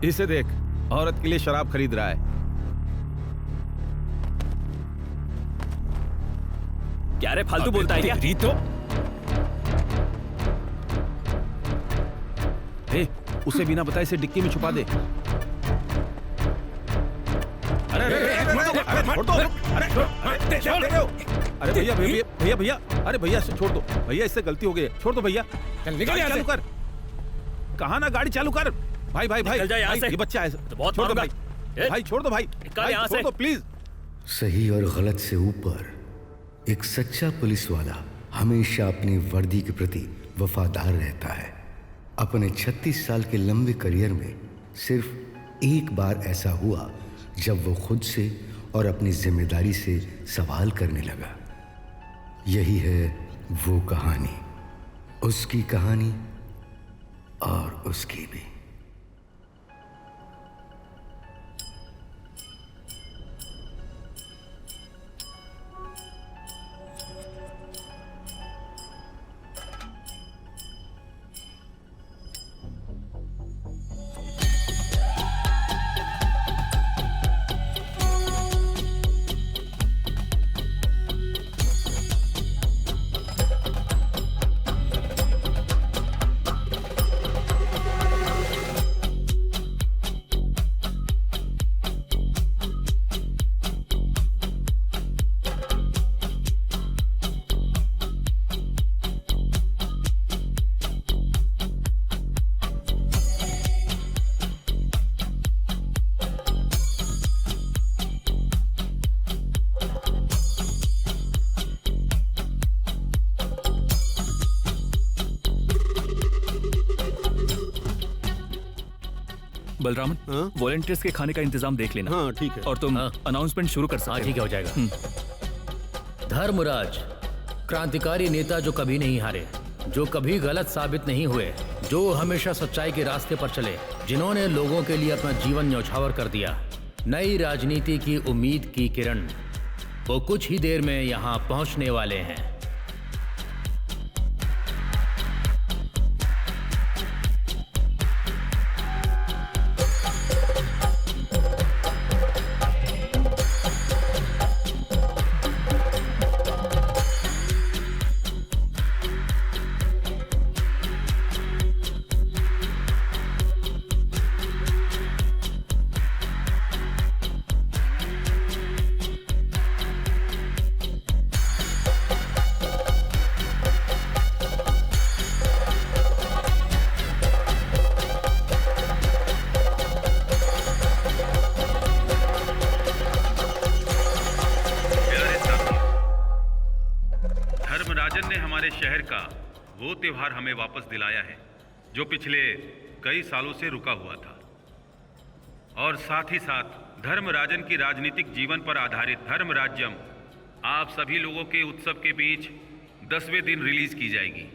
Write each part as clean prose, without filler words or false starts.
इसे देख, औरत के लिए शराब खरीद रहा है। क्या रे, फालतू बोलता है क्या? तो उसे बिना बताए इसे डिक्की में छुपा दे। अरे छोड़ दो। अरे भैया भैया भैया, अरे भैया इसे छोड़ दो भैया, इससे गलती हो गई है, छोड़ दो भैया। चालू कर। कहाँ ना गाड़ी चालू कर। भाई भाई भाई, ये बच्चा है, बहुत छोड़ दो भाई। भाई छोड़ दो भाई, छोड़ दो प्लीज। सही और गलत से ऊपर एक सच्चा पुलिस वाला हमेशा अपनी वर्दी के प्रति वफादार रहता है। अपने 36 साल के लंबे करियर में सिर्फ एक बार ऐसा हुआ जब वो खुद से और अपनी जिम्मेदारी से सवाल करने लगा। यही है वो कहानी, उसकी कहानी और उसकी भी। बलरामन, वॉलंटियर्स के खाने का इंतजाम देख लेना। हाँ ठीक है। और तुम अनाउंसमेंट शुरू कर सकते हो। ठीक है, हो जाएगा। धर्मराज, क्रांतिकारी नेता जो कभी नहीं हारे, जो कभी गलत साबित नहीं हुए, जो हमेशा सच्चाई के रास्ते पर चले, जिन्होंने लोगों के लिए अपना जीवन न्यौछावर कर दिया। नई राजनीति की उम्मीद की किरण, वो कुछ ही देर में यहाँ पहुँचने वाले हैं। वो त्योहार हमें वापस दिलाया है जो पिछले कई सालों से रुका हुआ था, और साथ ही साथ धर्मराजन की राजनीतिक जीवन पर आधारित धर्मराज्यम आप सभी लोगों के उत्सव के बीच 10वें दिन रिलीज की जाएगी।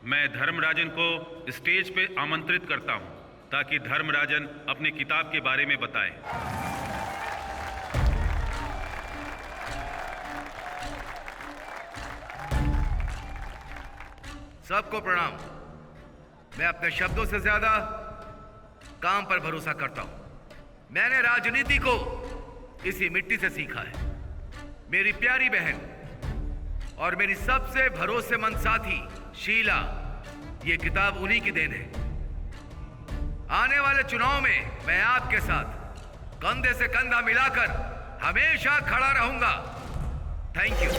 मैं धर्मराजन को स्टेज पे आमंत्रित करता हूं ताकि धर्मराजन अपनी किताब के बारे में बताए। सबको प्रणाम। मैं अपने शब्दों से ज्यादा काम पर भरोसा करता हूं। मैंने राजनीति को इसी मिट्टी से सीखा है। मेरी प्यारी बहन और मेरी सबसे भरोसेमंद साथी शीला, ये किताब उन्हीं की देन है। आने वाले चुनाव में मैं आपके साथ कंधे से कंधा मिलाकर हमेशा खड़ा रहूंगा। Thank you.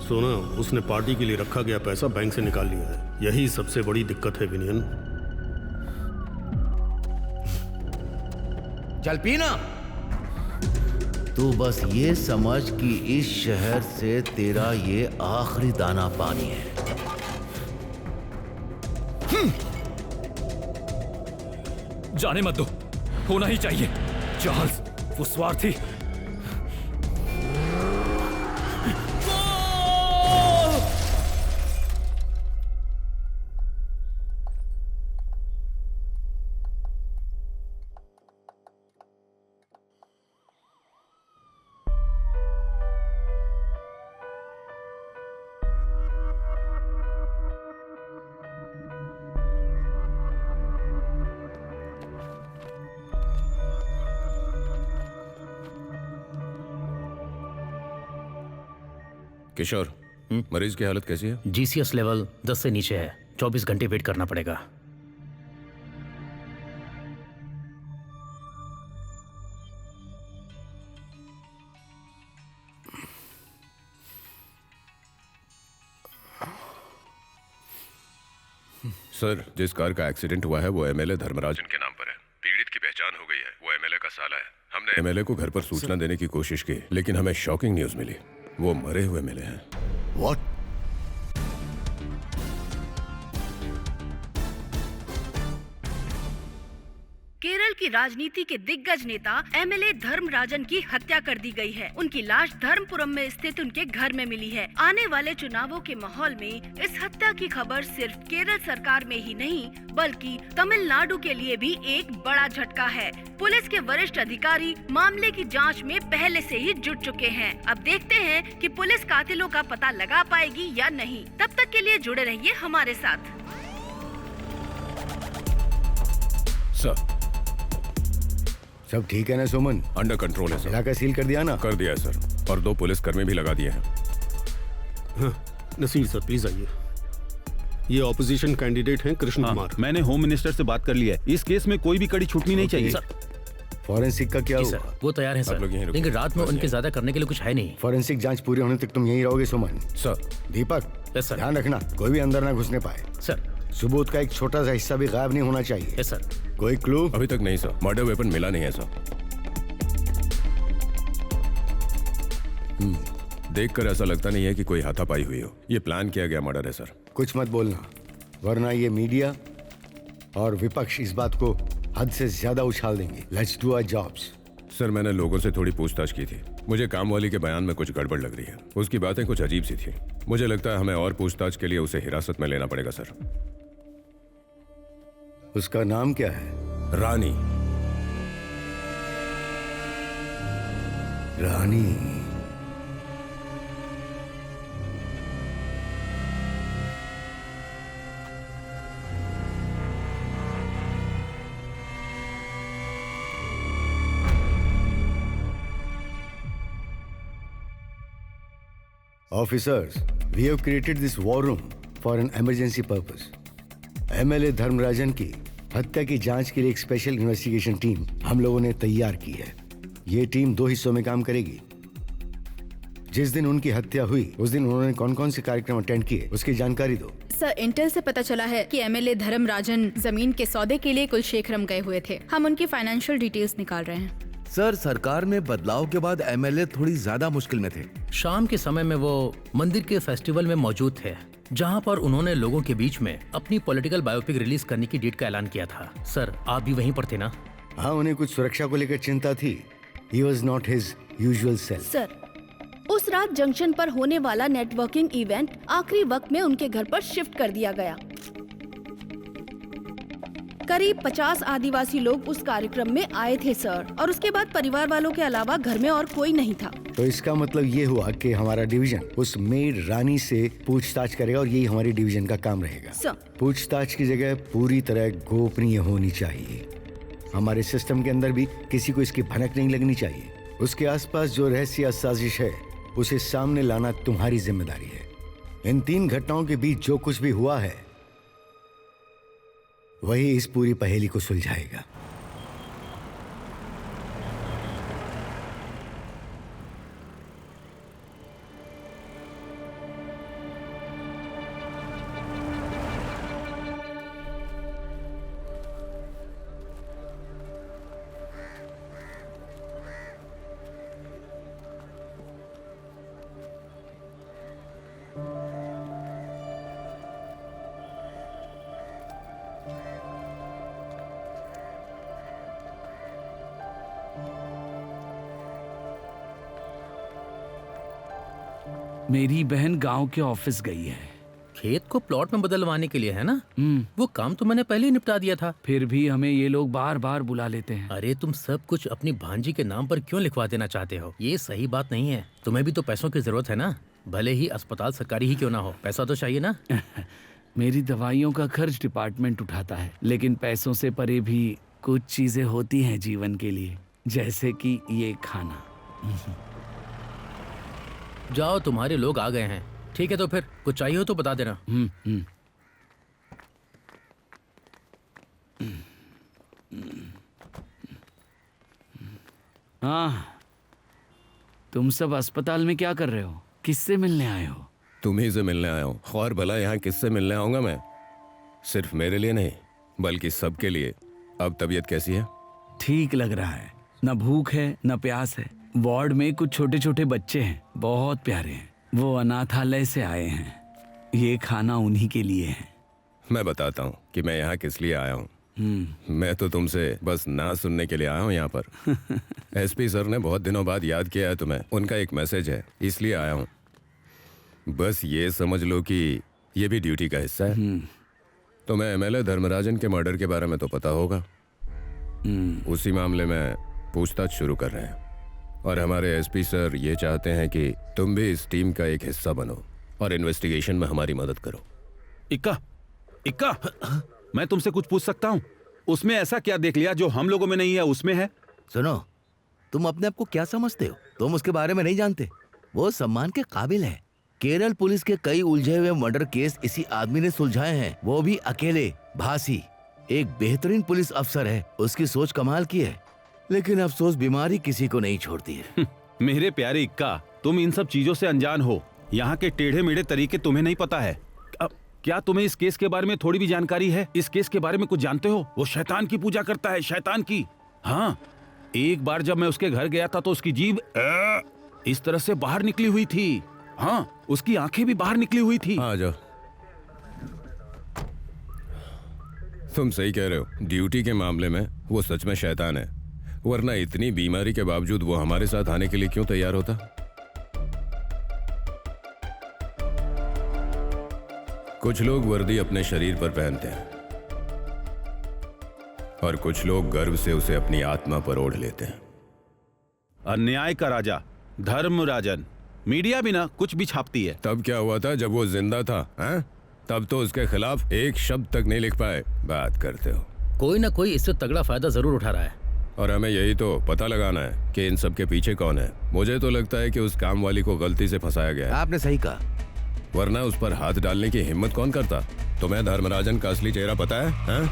सुना, उसने पार्टी के लिए रखा गया पैसा बैंक से निकाल लिया है। यही सबसे बड़ी दिक्कत है विनयन। चल पीना। तू बस ये समझ कि इस शहर से तेरा ये आखिरी दाना पानी है। जाने मत दो, होना ही चाहिए। चार्ल्स वो स्वार्थी। किशोर, मरीज की हालत कैसी है? जीसीएस लेवल 10 से नीचे है। 24 घंटे वेट करना पड़ेगा। सर, जिस कार का एक्सीडेंट हुआ है वो एमएलए धर्मराजन के नाम पर है। पीड़ित की पहचान हो गई है, वो एमएलए का साला है। हमने एमएलए को घर पर सूचना देने की कोशिश की, लेकिन हमें शॉकिंग न्यूज मिली। वो मरे हुए मिले हैं। व्हाट? केरल की राजनीति के दिग्गज नेता एमएलए धर्मराजन की हत्या कर दी गई है। उनकी लाश धर्मपुरम में स्थित उनके घर में मिली है। आने वाले चुनावों के माहौल में इस हत्या की खबर सिर्फ केरल सरकार में ही नहीं बल्कि तमिलनाडु के लिए भी एक बड़ा झटका है। पुलिस के वरिष्ठ अधिकारी मामले की जांच में पहले से ही जुट चुके हैं। अब देखते हैं कि पुलिस कातिलों का पता लगा पाएगी या नहीं। तब तक के लिए जुड़े रहिए हमारे साथ। सर, सब ठीक है ना सुमन? अंडर कंट्रोल है सर। इलाका सील कर दिया ना? कर दिया है सर, और 2 पुलिसकर्मी भी लगा दिए हैं। हाँ, नसीर सर प्लीज आइए। ये ऑपोजिशन कैंडिडेट हैं कृष्ण कुमार। मैंने होम मिनिस्टर से बात कर ली है। इस केस में कोई भी कड़ी छूटनी नहीं चाहिए। सर, फॉरेंसिक का क्या जी हुआ? सर, वो तैयार है आप सर, लोग यहीं रुकिए। लेकिन रात में उनके ज्यादा करने के लिए कुछ है नहीं। फॉरेंसिक जांच पूरी होने तक तुम यहीं रहोगे सुमन। सर, दीपक, यस सर। ध्यान रखना कोई भी अंदर ना घुसने पाए। सर, सबूत का एक छोटा सा हिस्सा भी गायब नहीं होना चाहिए। Yes sir. कोई क्लू? अभी तक नहीं सर। मर्डर वेपन मिला नहीं है सर। देखकर ऐसा लगता नहीं है कि कोई हाथापाई हुई हो। ये प्लान किया गया मर्डर है सर। कुछ मत बोलना, वरना ये मीडिया और विपक्ष इस बात को हद से ज्यादा उछाल देंगे। Let's do our jobs. Sir, मैंने लोगों से थोड़ी पूछताछ की थी। मुझे काम वाली के बयान में कुछ गड़बड़ लग रही है। उसकी बातें कुछ अजीब सी थी। मुझे लगता है हमें और पूछताछ के लिए उसे हिरासत में लेना पड़ेगा सर। उसका नाम क्या है? रानी। रानी? Officers, we have created this war room for an emergency purpose. MLA Dharmarajan की हत्या की जांच के लिए एक स्पेशल इन्वेस्टिगेशन टीम हम लोगों ने तैयार की है। ये टीम 2 हिस्सों में काम करेगी। जिस दिन उनकी हत्या हुई उस दिन उन्होंने कौन कौन से कार्यक्रम अटेंड किए उसकी जानकारी दो। सर, इंटेल से पता चला है कि एमएलए धर्मराजन जमीन के सौदे के लिए कुलशेखरम गए हुए थे। हम उनकी फाइनेंशियल डिटेल्स निकाल रहे हैं। सर, सरकार में बदलाव के बाद एमएलए थोड़ी ज्यादा मुश्किल में थे। शाम के समय में वो मंदिर के फेस्टिवल में मौजूद थे, जहां पर उन्होंने लोगों के बीच में अपनी पॉलिटिकल बायोपिक रिलीज करने की डेट का ऐलान किया था। सर, आप भी वहीं पर थे ना? हाँ, उन्हें कुछ सुरक्षा को लेकर चिंता थी। He was not his usual self. Sir, उस रात जंक्शन पर होने वाला नेटवर्किंग इवेंट आखिरी वक्त में उनके घर पर शिफ्ट कर दिया गया। करीब 50 आदिवासी लोग उस कार्यक्रम में आए थे सर, और उसके बाद परिवार वालों के अलावा घर में और कोई नहीं था। तो इसका मतलब ये हुआ कि हमारा डिवीजन उस मेड रानी से पूछताछ करेगा और यही हमारी डिवीजन का काम रहेगा। सर, पूछताछ की जगह पूरी तरह गोपनीय होनी चाहिए। हमारे सिस्टम के अंदर भी किसी को इसकी भनक नहीं लगनी चाहिए। उसके आसपास जो रहस्य साजिश है उसे सामने लाना तुम्हारी जिम्मेदारी है। इन 3 घटनाओं के बीच जो कुछ भी हुआ है वही इस पूरी पहेली को सुलझाएगा। मेरी बहन गांव के ऑफिस गई है। खेत को प्लॉट में बदलवाने के लिए है ना? वो काम तो मैंने पहले ही निपटा दिया था। फिर भी हमें ये लोग बार बार बुला लेते हैं। अरे तुम सब कुछ अपनी भांजी के नाम पर क्यों लिखवा देना चाहते हो? ये सही बात नहीं है। तुम्हें भी तो पैसों की जरूरत है ना, भले ही अस्पताल सरकारी ही क्यों ना हो, पैसा तो चाहिए ना। मेरी दवाइयों का खर्च डिपार्टमेंट उठाता है, लेकिन पैसों से परे भी कुछ चीजें होती हैं जीवन के लिए, जैसे कि ये खाना। जाओ, तुम्हारे लोग आ गए हैं। ठीक है, तो फिर कुछ चाहिए हो तो बता देना। हाँ, तुम सब अस्पताल में क्या कर रहे हो? किससे मिलने आए हो? तुम्ही से मिलने आया हूँ। और भला यहाँ किससे मिलने आऊंगा मैं? सिर्फ मेरे लिए नहीं, बल्कि सबके लिए। अब तबीयत कैसी है? ठीक लग रहा है। न भूख है न प्यास है। वार्ड में कुछ छोटे छोटे बच्चे हैं, बहुत प्यारे हैं। वो अनाथालय से आए हैं। ये खाना उन्हीं के लिए है। मैं बताता हूँ कि मैं यहाँ किस लिए आया हूँ। मैं तो तुमसे बस ना सुनने के लिए आया हूँ यहाँ पर। एसपी सर ने बहुत दिनों बाद याद किया है तुम्हें। उनका एक मैसेज है, इसलिए आया हूँ। बस ये समझ लो कि ये भी ड्यूटी का हिस्सा है। तुम्हें एमएलए धर्मराजन के मर्डर के बारे में तो पता होगा। उसी मामले में पूछताछ शुरू कर रहे हैं और हमारे एसपी सर ये चाहते हैं कि तुम भी इस टीम का एक हिस्सा बनो और इन्वेस्टिगेशन में हमारी मदद करो। इक्का, मैं तुमसे कुछ पूछ सकता हूँ? उसमें ऐसा क्या देख लिया जो हम लोगों में नहीं है उसमें है? सुनो, तुम अपने आप को क्या समझते हो? तुम उसके बारे में नहीं जानते। वो सम्मान के काबिल है। केरल पुलिस के कई उलझे हुए मर्डर केस इसी आदमी ने सुलझाए हैं, वो भी अकेले। भासी एक बेहतरीन पुलिस अफसर है, उसकी सोच कमाल की है, लेकिन अफसोस बीमारी किसी को नहीं छोड़ती है। मेरे प्यारे इक्का, तुम इन सब चीजों से अनजान हो। यहाँ के टेढ़े मेढ़े तरीके तुम्हें नहीं पता है। क्या तुम्हें इस केस के बारे में थोड़ी भी जानकारी है? इस केस के बारे में कुछ जानते हो? वो शैतान की पूजा करता है, शैतान की। हाँ, एक बार जब मैं उसके घर गया था तो उसकी जीभ इस तरह से बाहर निकली हुई थी। हाँ, उसकी आंखें भी बाहर निकली हुई थी। आ जाओ। तुम सही कह रहे हो, ड्यूटी के मामले में वो सच में शैतान है, वरना इतनी बीमारी के बावजूद वो हमारे साथ आने के लिए क्यों तैयार होता? कुछ लोग वर्दी अपने शरीर पर पहनते हैं और कुछ लोग गर्व से उसे अपनी आत्मा पर ओढ़ लेते हैं। अन्याय का राजा धर्मराजन मीडिया भी ना कुछ भी छापती है। तब क्या हुआ था जब वो जिंदा था? हैं? तब तो उसके खिलाफ एक शब्द तक नहीं लिख पाए। बात करते हो। कोई ना कोई इससे तगड़ा फायदा जरूर उठा रहा है और हमें यही तो पता लगाना है कि इन सब के पीछे कौन है। मुझे तो लगता है कि उस काम वाली को गलती से फंसाया गया है। आपने सही कहा, वरना उस पर हाथ डालने की हिम्मत कौन करता? तुम्हें धर्मराजन का असली चेहरा पता है? हैं?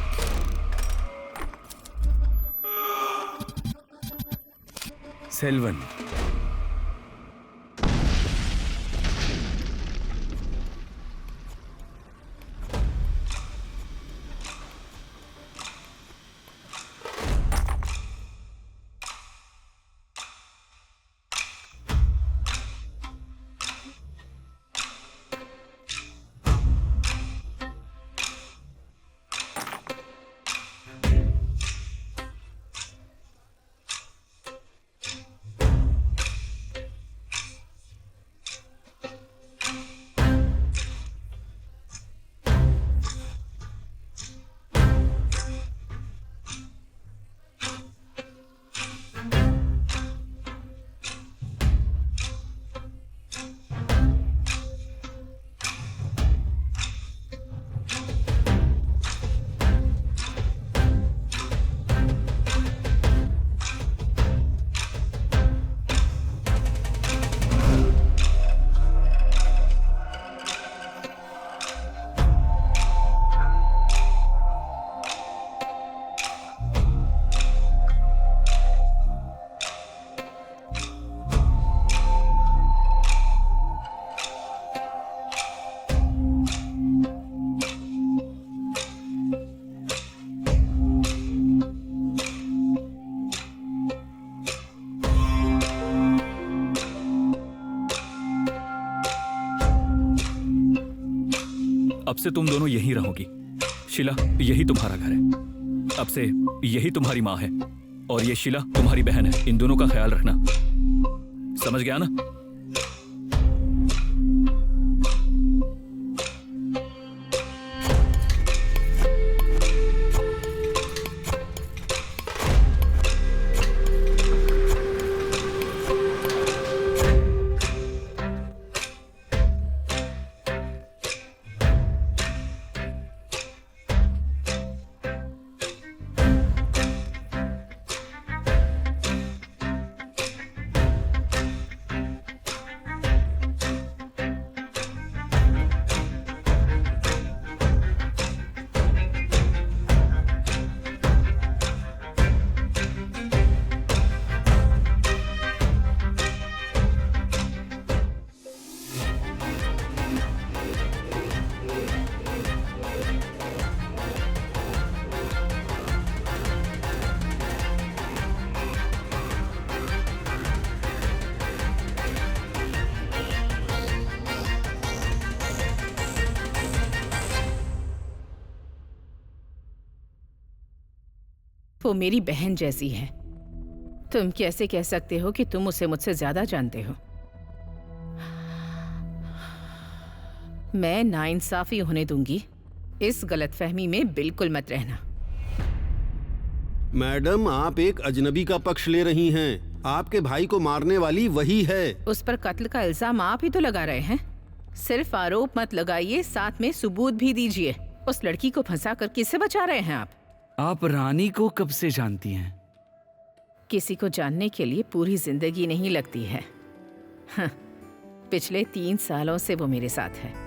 सेल्वन, अब से तुम दोनों यहीं रहोगी। शिला, यही तुम्हारा घर है। अब से यही तुम्हारी माँ है और ये शिला तुम्हारी बहन है। इन दोनों का ख्याल रखना, समझ गया ना? वो मेरी बहन जैसी है। तुम कैसे कह सकते हो कि तुम उसे मुझसे ज्यादा जानते हो? मैं नाइंसाफी होने दूंगी। इस गलतफहमी में बिल्कुल मत रहना। मैडम, आप एक अजनबी का पक्ष ले रही हैं। आपके भाई को मारने वाली वही है। उस पर कत्ल का इल्जाम आप ही तो लगा रहे हैं। सिर्फ आरोप मत लगाइए, साथ में सबूत भी दीजिए। उस लड़की को फंसा कर किससे बचा रहे हैं आप? आप रानी को कब से जानती हैं? किसी को जानने के लिए पूरी जिंदगी नहीं लगती है। हाँ, पिछले 3 सालों से वो मेरे साथ है।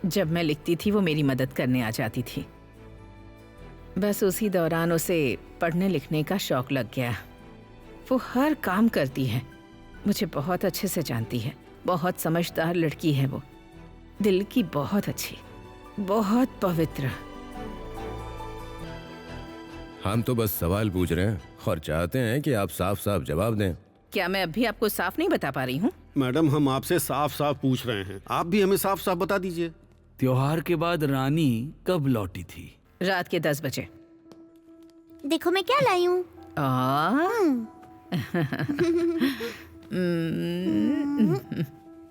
जब मैं लिखती थी वो मेरी मदद करने आ जाती थी। बस उसी दौरान उसे पढ़ने लिखने का शौक लग गया। वो हर काम करती है, मुझे बहुत अच्छे से जानती है। बहुत समझदार लड़की है वो, दिल की बहुत अच्छी, बहुत पवित्र। हम तो बस सवाल पूछ रहे हैं और चाहते हैं कि आप साफ साफ जवाब दें। क्या मैं अभी आपको साफ नहीं बता पा रही हूँ? मैडम, हम आपसे साफ साफ पूछ रहे हैं, आप भी हमें साफ साफ बता दीजिए। त्योहार के बाद रानी कब लौटी थी? रात के 10 बजे। देखो मैं क्या लाई हूँ।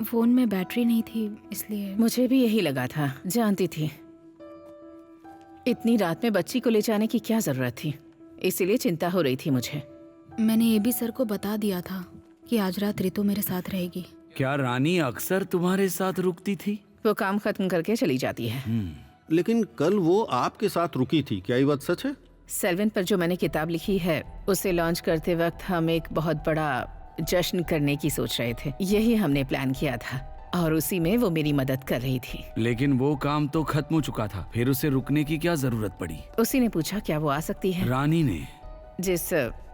फोन में बैटरी नहीं थी इसलिए। मुझे भी यही लगा था, जानती थी। इतनी रात में बच्ची को ले जाने की क्या जरूरत थी, इसीलिए चिंता हो रही थी मुझे। मैंने एबी सर को बता दिया था कि आज रात रितु मेरे साथ रहेगी। क्या रानी अक्सर तुम्हारे साथ रुकती थी? वो काम खत्म करके चली जाती है। लेकिन कल वो आपके साथ रुकी थी, क्या ये बात सच है? सेल्वन पर जो मैंने किताब लिखी है उसे लॉन्च करते वक्त हम एक बहुत बड़ा जश्न करने की सोच रहे थे। यही हमने प्लान किया था और उसी में वो मेरी मदद कर रही थी। लेकिन वो काम तो खत्म हो चुका था, फिर उसे रुकने की क्या जरूरत पड़ी? उसी ने पूछा क्या वो आ सकती है। रानी ने? जिस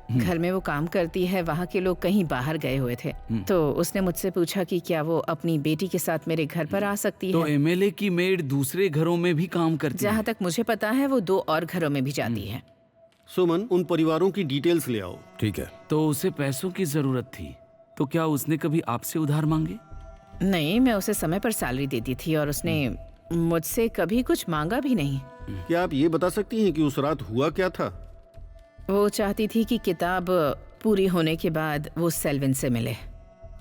घर में वो काम करती है वहाँ के लोग कहीं बाहर गए हुए थे, तो उसने मुझसे पूछा कि क्या वो अपनी बेटी के साथ मेरे घर पर आ सकती तो है। एमएलए की मेड दूसरे घरों में भी काम करती है? जहाँ तक मुझे पता है वो 2 और घरों में भी जाती है। सुमन, उन परिवारों की डिटेल्स ले आओ। ठीक है। तो उसे पैसों की जरूरत थी, तो क्या उसने कभी आपसे उधार मांगे? नहीं, मैं उसे समय पर सैलरी देती थी और उसने मुझसे कभी कुछ मांगा भी नहीं। क्या आप ये बता सकती हैं कि उस रात हुआ क्या था? वो चाहती थी कि किताब पूरी होने के बाद वो सेल्विन से मिले।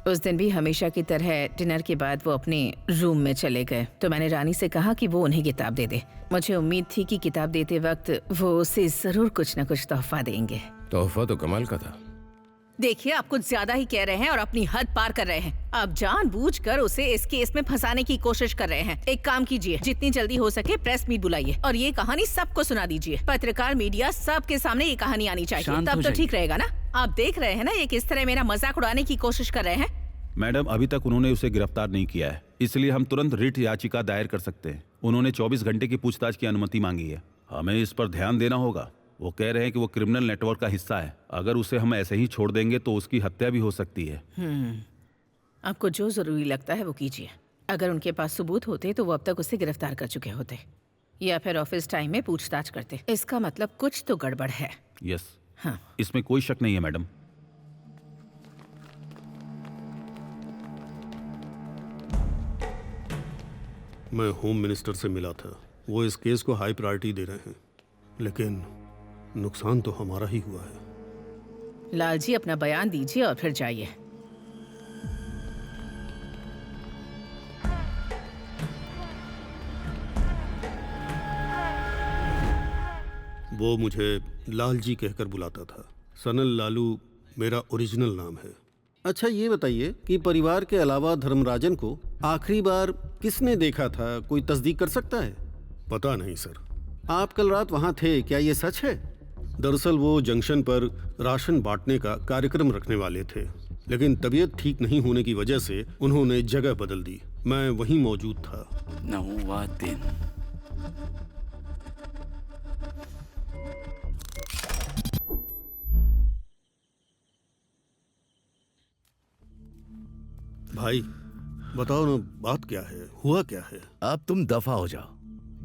उस दिन भी हमेशा की तरह डिनर के बाद वो अपने रूम में चले गए, तो मैंने रानी से कहा कि वो उन्हें किताब दे दे। मुझे उम्मीद थी कि किताब देते वक्त वो उसे जरूर कुछ न कुछ तोहफा देंगे। तोहफा तो कमाल का था। देखिए, आप कुछ ज्यादा ही कह रहे हैं और अपनी हद पार कर रहे हैं। आप जानबूझकर उसे इस केस में फंसाने की कोशिश कर रहे हैं। एक काम कीजिए, जितनी जल्दी हो सके प्रेस मीट बुलाइए और ये कहानी सबको सुना दीजिए। पत्रकार, मीडिया, सबके सामने ये कहानी आनी चाहिए, तब तो ठीक रहेगा ना? आप देख रहे हैं ना ये किस तरह मेरा मजाक उड़ाने की कोशिश कर रहे हैं। मैडम, अभी तक उन्होंने उसे गिरफ्तार नहीं किया है, इसलिए हम तुरंत रिट याचिका दायर कर सकते हैं। उन्होंने 24 घंटे की पूछताछ की अनुमति मांगी है। हमें इस पर ध्यान देना होगा। वो कह रहे हैं कि वो क्रिमिनल नेटवर्क का हिस्सा है। अगर उसे हम ऐसे ही छोड़ देंगे तो उसकी हत्या भी हो सकती है। आपको जो जरूरी लगता है वो कीजिए। अगर उनके पास सबूत होते तो वो अब तक उसे गिरफ्तार कर चुके होते, या फिर ऑफिस टाइम में पूछताछ करते। इसका मतलब कुछ तो गड़बड़ है। यस। हाँ, इसमें कोई शक नहीं है मैडम। मैं होम मिनिस्टर से मिला था, वो इस केस को हाई प्रायोरिटी दे रहे हैं, लेकिन नुकसान तो हमारा ही हुआ है। लालजी, अपना बयान दीजिए और फिर जाइए। वो मुझे लालजी कहकर बुलाता था। सनल लालू मेरा ओरिजिनल नाम है। अच्छा, ये बताइए कि परिवार के अलावा धर्मराजन को आखिरी बार किसने देखा था? कोई तस्दीक कर सकता है? पता नहीं सर। आप कल रात वहाँ थे, क्या ये सच है? दरअसल वो जंक्शन पर राशन बांटने का कार्यक्रम रखने वाले थे, लेकिन तबीयत ठीक नहीं होने की वजह से उन्होंने जगह बदल दी। मैं वहीं मौजूद था। नौवातिन। भाई, बताओ ना, बात क्या है, हुआ क्या है? अब तुम दफा हो जाओ,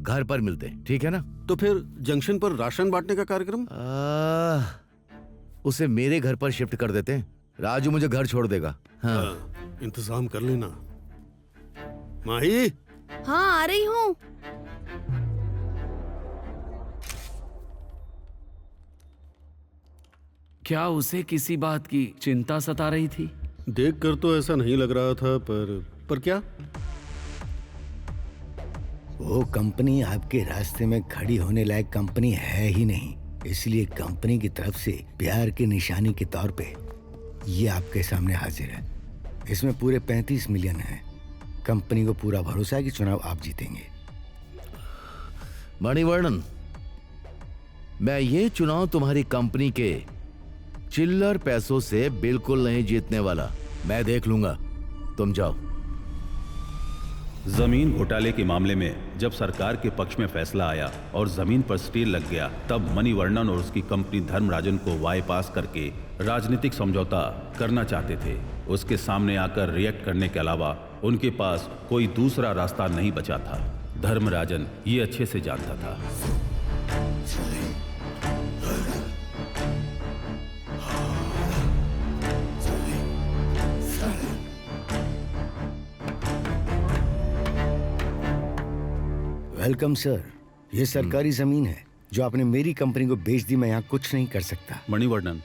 घर पर मिलते हैं, ठीक है ना? तो फिर जंक्शन पर राशन बांटने का कार्यक्रम? उसे मेरे घर पर शिफ्ट कर देते हैं। राजू मुझे घर छोड़ देगा। हाँ। इंतजाम कर लेना। माही, हाँ आ रही हूँ। क्या उसे किसी बात की चिंता सता रही थी? देखकर तो ऐसा नहीं लग रहा था, पर क्या? वो कंपनी आपके रास्ते में खड़ी होने लायक कंपनी है ही नहीं, इसलिए कंपनी की तरफ से प्यार की निशानी के तौर पे ये आपके सामने हाजिर है। इसमें पूरे 35 मिलियन है। कंपनी को पूरा भरोसा है कि चुनाव आप जीतेंगे। मणिवर्णन, मैं ये चुनाव तुम्हारी कंपनी के चिल्लर पैसों से बिल्कुल नहीं जीतने वाला। मैं देख लूंगा, तुम जाओ। जमीन घोटाले के मामले में जब सरकार के पक्ष में फैसला आया और जमीन पर स्टे लग गया, तब मणिवर्णन और उसकी कंपनी धर्मराजन को वाई पास करके राजनीतिक समझौता करना चाहते थे। उसके सामने आकर रिएक्ट करने के अलावा उनके पास कोई दूसरा रास्ता नहीं बचा था। धर्मराजन ये अच्छे से जानता था। Welcome sir. ये सरकारी जमीन है जो आपने मेरी कंपनी को बेच दी। मैं यहाँ कुछ नहीं कर सकता। मणिवर्णन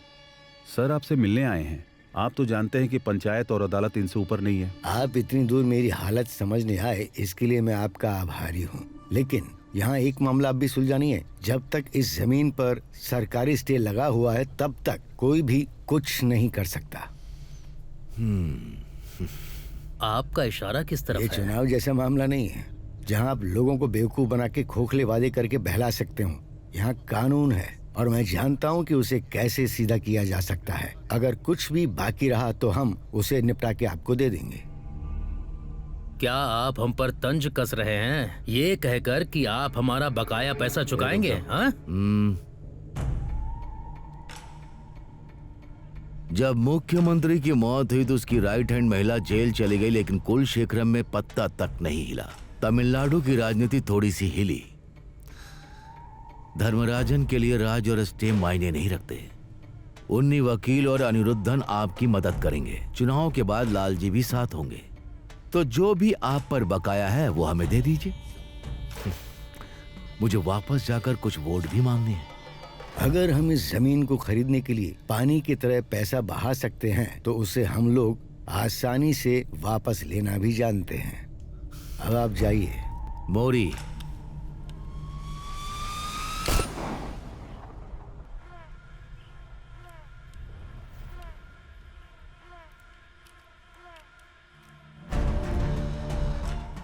सर आपसे मिलने आए हैं। आप तो जानते हैं कि पंचायत और अदालत इनसे ऊपर नहीं है। आप इतनी दूर मेरी हालत समझने आए, इसके लिए मैं आपका आभारी हूँ। लेकिन यहाँ एक मामला अब भी सुलझा नहीं है। जब तक इस जमीन पर सरकारी स्टे लगा हुआ है, तब तक कोई भी कुछ नहीं कर सकता। आपका इशारा किस तरफ ये है? चुनाव जैसा मामला नहीं है जहाँ आप लोगों को बेवकूफ बना के खोखले वादे करके बहला सकते हो। यहाँ कानून है और मैं जानता हूँ कि उसे कैसे सीधा किया जा सकता है। अगर कुछ भी बाकी रहा तो हम उसे निपटा के आपको दे देंगे। क्या आप हम पर तंज कस रहे हैं, ये कहकर कि आप हमारा बकाया पैसा चुकाएंगे? हाँ? जब मुख्यमंत्री की मौत हुई तो उसकी राइट हैंड महिला जेल चली गई, लेकिन कुलशेखरम में पत्ता तक नहीं हिला। तमिलनाडु की राजनीति थोड़ी सी हिली। धर्मराजन के लिए राज और स्टे मायने नहीं रखते। उन्नी वकील और अनिरुद्धन आपकी मदद करेंगे। चुनाव के बाद लालजी भी साथ होंगे। तो जो भी आप पर बकाया है वो हमें दे दीजिए। मुझे वापस जाकर कुछ वोट भी मांगने हैं। अगर हम इस जमीन को खरीदने के लिए पानी की तरह पैसा बहा सकते हैं तो उसे हम लोग आसानी से वापस लेना भी जानते हैं। अब आप जाइए। मोरी,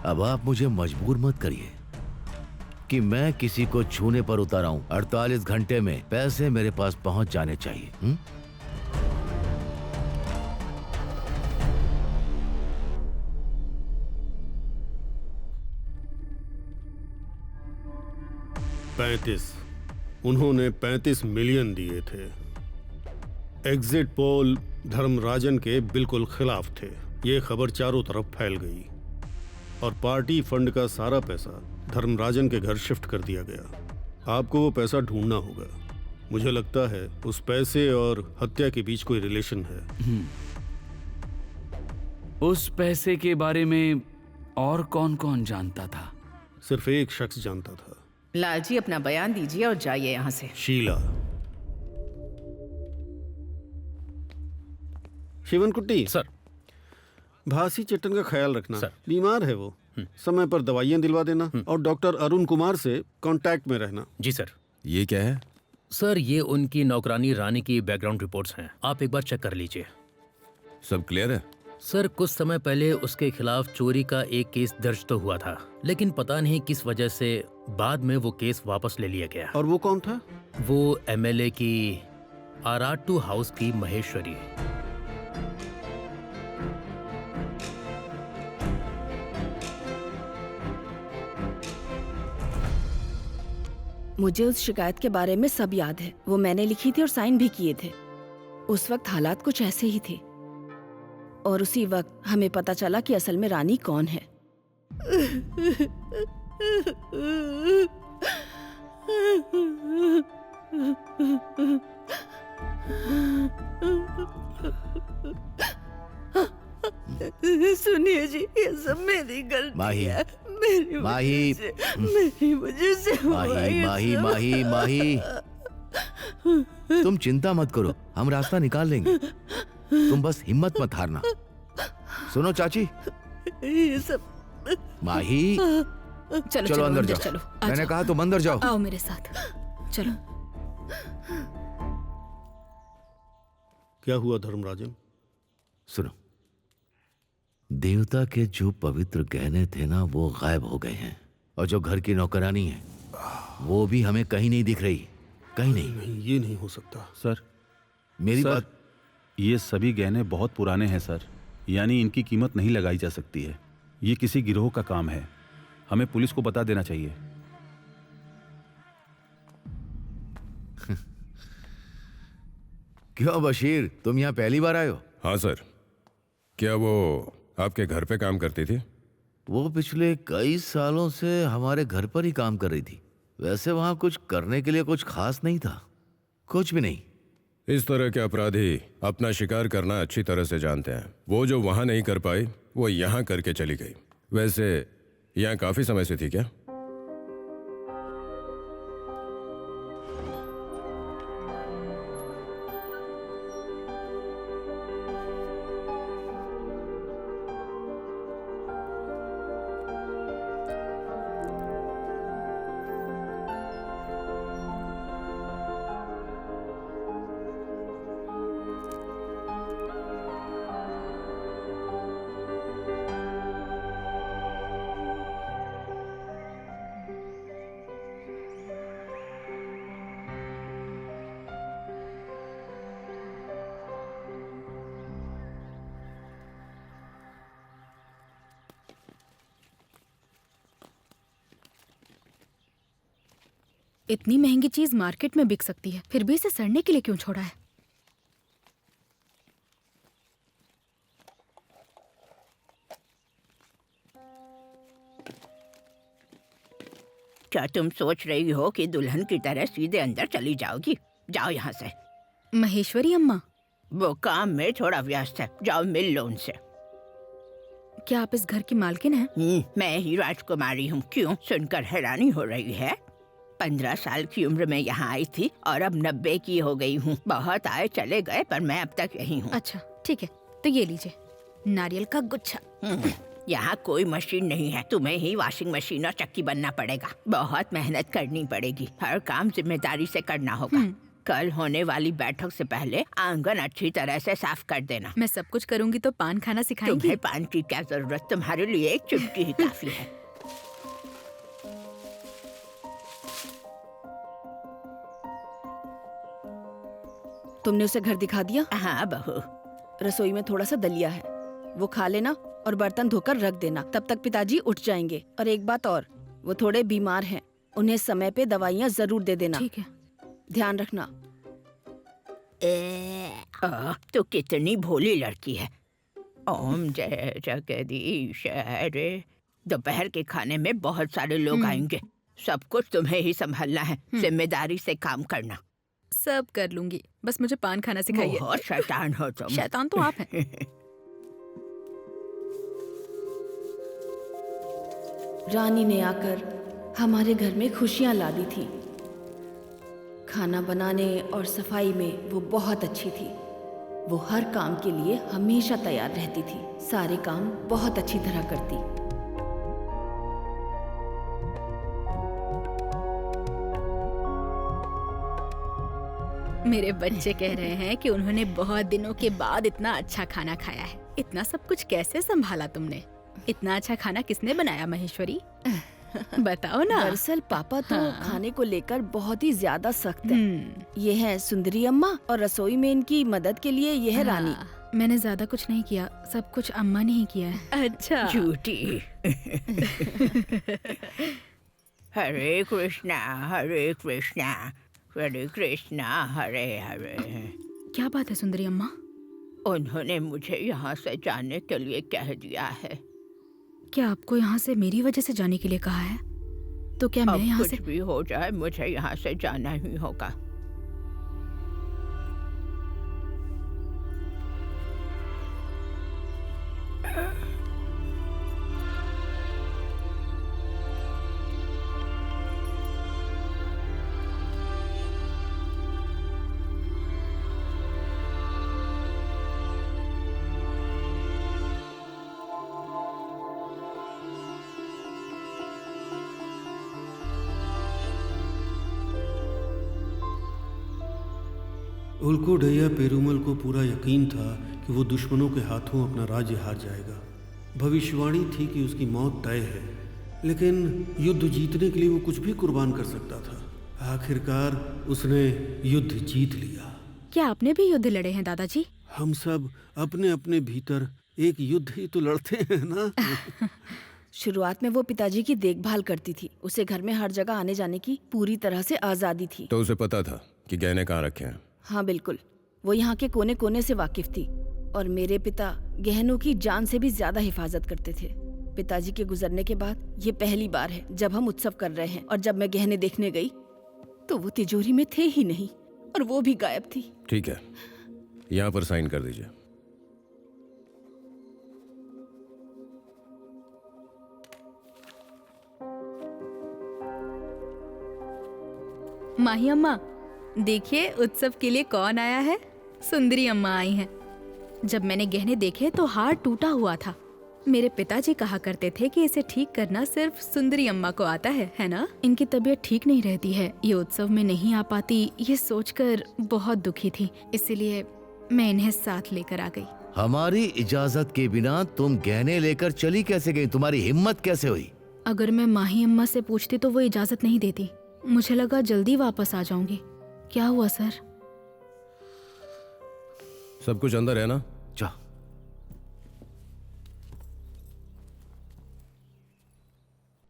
अब आप मुझे मजबूर मत करिए कि मैं किसी को छूने पर उतारा हूं। 48 घंटे में पैसे मेरे पास पहुंच जाने चाहिए। उन्होंने 35 मिलियन दिए थे। एग्जिट पोल धर्मराजन के बिल्कुल खिलाफ थे। ये खबर चारों तरफ फैल गई और पार्टी फंड का सारा पैसा धर्मराजन के घर शिफ्ट कर दिया गया। आपको वो पैसा ढूंढना होगा। मुझे लगता है उस पैसे और हत्या के बीच कोई रिलेशन है। उस पैसे के बारे में और कौन कौन जानता था? सिर्फ एक शख्स जानता था। लालजी, अपना बयान दीजिए और जाइए यहाँ से। शीला। शिवनकुट्टी सर। भासी चट्टन का ख्याल रखना। सर। बीमार है वो। समय पर दवाइयाँ दिलवा देना और डॉक्टर अरुण कुमार से कांटेक्ट में रहना। जी सर। ये क्या है? सर, ये उनकी नौकरानी रानी की बैकग्राउंड रिपोर्ट्स हैं। आप एक बार चेक कर लीजिए। सब क्लियर है? सर, कुछ समय पहले उसके खिलाफ चोरी का एक केस दर्ज तो हुआ था, लेकिन पता नहीं किस वजह से बाद में वो केस वापस ले लिया गया। और वो कौन था? वो एमएलए की आराटू हाउस की महेश्वरी। मुझे उस शिकायत के बारे में सब याद है। वो मैंने लिखी थी और साइन भी किए थे। उस वक्त हालात कुछ ऐसे ही थे। और उसी वक्त हमें पता चला कि असल में रानी कौन है। सुनिए जी, ये सब मेरी गलती माही, है। मेरी माही, वजह से हुआ माही, ये माही, सब। माही, माही, तुम चिंता मत करो, हम रास्ता निकाल लेंगे। तुम बस हिम्मत मत हारना। सुनो चाची, ये सब माही, चलो चलो अंदर जाओ। चलो, मैंने कहा तुम अंदर जाओ। आओ मेरे साथ, चलो। क्या हुआ धर्मराजन? सुनो, देवता के जो पवित्र गहने थे ना, वो गायब हो गए हैं। और जो घर की नौकरानी है, वो भी हमें कहीं नहीं दिख रही, कहीं नहीं। ये नहीं हो सकता सर। मेरी सर, बात, ये सभी गहने बहुत पुराने हैं सर, यानी इनकी कीमत नहीं लगाई जा सकती है। ये किसी गिरोह का काम है, हमें पुलिस को बता देना चाहिए। क्यों बशीर, तुम यहाँ पहली बार आए हो? हाँ सर। क्या वो आपके घर पे काम करती थी? वो पिछले कई सालों से हमारे घर पर ही काम कर रही थी। वैसे वहां कुछ करने के लिए कुछ खास नहीं था, कुछ भी नहीं। इस तरह के अपराधी अपना शिकार करना अच्छी तरह से जानते हैं। वो जो वहां नहीं कर पाई, वो यहाँ करके चली गई। वैसे यहाँ काफी समय से थी क्या? इतनी महंगी चीज मार्केट में बिक सकती है, फिर भी इसे सड़ने के लिए क्यों छोड़ा है? क्या तुम सोच रही हो कि दुल्हन की तरह सीधे अंदर चली जाओगी? जाओ यहाँ से। महेश्वरी अम्मा, वो काम में थोड़ा व्यस्त है, जाओ मिल लो उनसे। क्या आप इस घर की मालकिन हैं? मैं ही राजकुमारी हूँ। क्यों, सुनकर हैरानी हो रही है? 15 साल की उम्र में यहाँ आई थी और अब 90 की हो गई हूँ। बहुत आए चले गए, पर मैं अब तक यही हूँ। अच्छा ठीक है, तो ये लीजिए नारियल का गुच्छा। यहाँ कोई मशीन नहीं है, तुम्हें ही वॉशिंग मशीन और चक्की बनना पड़ेगा। बहुत मेहनत करनी पड़ेगी, हर काम जिम्मेदारी से करना होगा। कल होने वाली बैठक से पहले आंगन अच्छी तरह से साफ कर देना। मैं सब कुछ करूँगी तो पान खाना सिखाएंगी? तुम्हें पान की क्या जरूरत, तुम्हारे लिए एक चुटकी ही काफी है। तुमने उसे घर दिखा दिया? हाँ बहू। रसोई में थोड़ा सा दलिया है, वो खा लेना और बर्तन धोकर रख देना। तब तक पिताजी उठ जाएंगे। और एक बात और, वो थोड़े बीमार हैं, उन्हें समय पे दवाइयाँ जरूर दे देना। ठीक है, ध्यान रखना। तो कितनी भोली लड़की है। ओम जय जगदीश हरे। दोपहर के खाने में बहुत सारे लोग आएंगे, सब कुछ तुम्हें ही संभालना है। जिम्मेदारी से काम करना। सब कर लूंगी, बस मुझे पान खाना सिखाइए। बहुत शैतान हो तुम। शैतान तो आप हैं। रानी ने आकर हमारे घर में खुशियां ला दी थी। खाना बनाने और सफाई में वो बहुत अच्छी थी। वो हर काम के लिए हमेशा तैयार रहती थी, सारे काम बहुत अच्छी तरह करती। मेरे बच्चे कह रहे हैं कि उन्होंने बहुत दिनों के बाद इतना अच्छा खाना खाया है। इतना सब कुछ कैसे संभाला तुमने? इतना अच्छा खाना किसने बनाया महेश्वरी? बताओ ना। दरअसल पापा तो खाने को लेकर बहुत ही ज्यादा सख्त है। ये है सुंदरी अम्मा और रसोई में इनकी मदद के लिए ये है रानी। मैंने ज्यादा कुछ नहीं किया, सब कुछ अम्मा ने ही किया है। अच्छा। झूठी। हरे कृष्णा हरे कृष्णा हरे कृष्णा हरे हरे। क्या बात है सुंदरी अम्मा? उन्होंने मुझे यहाँ से जाने के लिए कह दिया है। क्या आपको यहाँ से मेरी वजह से जाने के लिए कहा है? तो क्या मैं यहाँ से? कुछ भी हो जाए मुझे यहाँ से जाना ही होगा। उल्कोडैया पेरुमल को पूरा यकीन था कि वो दुश्मनों के हाथों अपना राज्य हार जाएगा। भविष्यवाणी थी कि उसकी मौत तय है, लेकिन युद्ध जीतने के लिए वो कुछ भी कुर्बान कर सकता था। आखिरकार उसने युद्ध जीत लिया। क्या आपने भी युद्ध लड़े हैं दादाजी? हम सब अपने अपने भीतर एक युद्ध ही तो लड़ते हैं ना। शुरुआत में वो पिताजी की देखभाल करती थी। उसे घर में हर जगह आने जाने की पूरी तरह से आजादी थी। तो उसे पता था कि गहने कहाँ रखे हैं? हाँ बिल्कुल, वो यहाँ के कोने कोने से वाकिफ थी। और मेरे पिता गहनों की जान से भी ज्यादा हिफाजत करते थे। पिताजी के गुजरने के बाद ये पहली बार है जब हम उत्सव कर रहे हैं, और जब मैं गहने देखने गई तो वो तिजोरी में थे ही नहीं, और वो भी गायब थी। ठीक है, यहाँ पर साइन कर दीजिए। माही अम्मा, देखिए उत्सव के लिए कौन आया है। सुंदरी अम्मा आई हैं। जब मैंने गहने देखे तो हार टूटा हुआ था। मेरे पिताजी कहा करते थे कि इसे ठीक करना सिर्फ सुंदरी अम्मा को आता है ना? इनकी तबीयत ठीक नहीं रहती है, ये उत्सव में नहीं आ पाती, ये सोचकर बहुत दुखी थी, इसीलिए मैं इन्हें साथ लेकर आ गई। हमारी इजाजत के बिना तुम गहने लेकर चली कैसे गई? तुम्हारी हिम्मत कैसे हुई? अगर मैं माही अम्मा से पूछती तो वो इजाजत नहीं देती। मुझे लगा जल्दी वापस आ जाऊंगी। क्या हुआ सर? सब कुछ अंदर है ना? जा।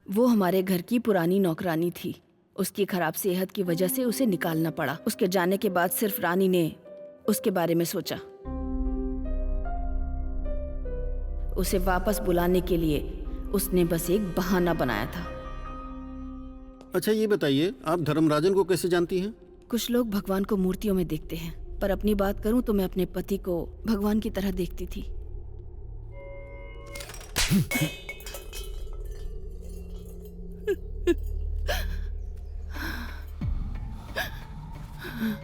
वो हमारे घर की पुरानी नौकरानी थी। उसकी खराब सेहत की वजह से उसे निकालना पड़ा। उसके जाने के बाद सिर्फ रानी ने उसके बारे में सोचा। उसे वापस बुलाने के लिए उसने बस एक बहाना बनाया था। अच्छा ये बताइए, आप धर्मराजन को कैसे जानती हैं? कुछ लोग भगवान को मूर्तियों में देखते हैं, पर अपनी बात करूं तो मैं अपने पति को भगवान की तरह देखती थी।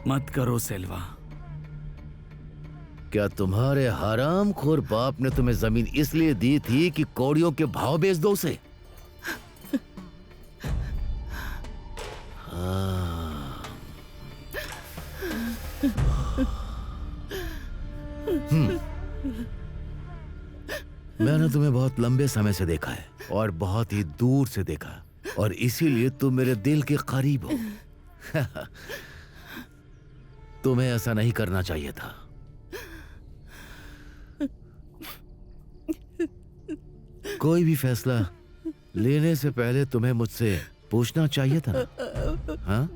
मत करो सेल्वा। क्या तुम्हारे हरामखोर बाप ने तुम्हें जमीन इसलिए दी थी कि कौड़ियों के भाव बेच दो उसे? मैंने तुम्हें बहुत लंबे समय से देखा है और बहुत ही दूर से देखा, और इसीलिए तुम मेरे दिल के करीब हो। तुम्हें ऐसा नहीं करना चाहिए था। कोई भी फैसला लेने से पहले तुम्हें मुझसे पूछना चाहिए था ना? हाँ?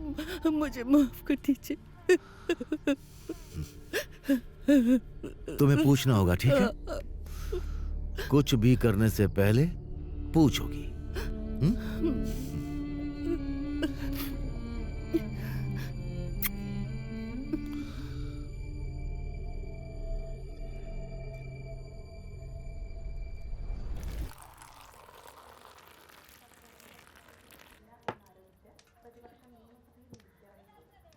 मुझे माफ कर दीजिए। तुम्हें पूछना होगा, ठीक है? कुछ भी करने से पहले पूछोगी।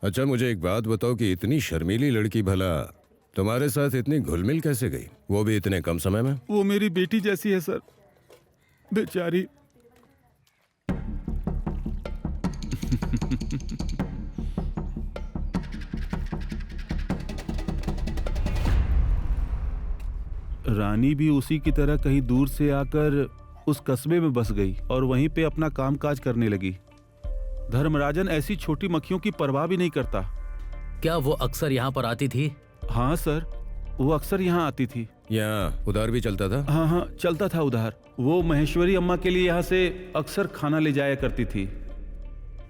अच्छा मुझे एक बात बताओ कि इतनी शर्मीली लड़की भला तुम्हारे साथ इतनी घुल-मिल कैसे गई, वो भी इतने कम समय में? वो मेरी बेटी जैसी है सर, बेचारी। रानी भी उसी की तरह कहीं दूर से आकर उस कस्बे में बस गई और वहीं पे अपना कामकाज करने लगी। धर्मराजन ऐसी छोटी मक्खियों की परवाह भी नहीं करता। क्या वो अक्सर यहाँ पर आती थी? हाँ सर, वो अक्सर यहाँ आती थी। यहाँ उधार भी चलता था? हाँ, चलता था उधार। वो महेश्वरी अम्मा के लिए यहाँ से अक्सर खाना ले जाया करती थी।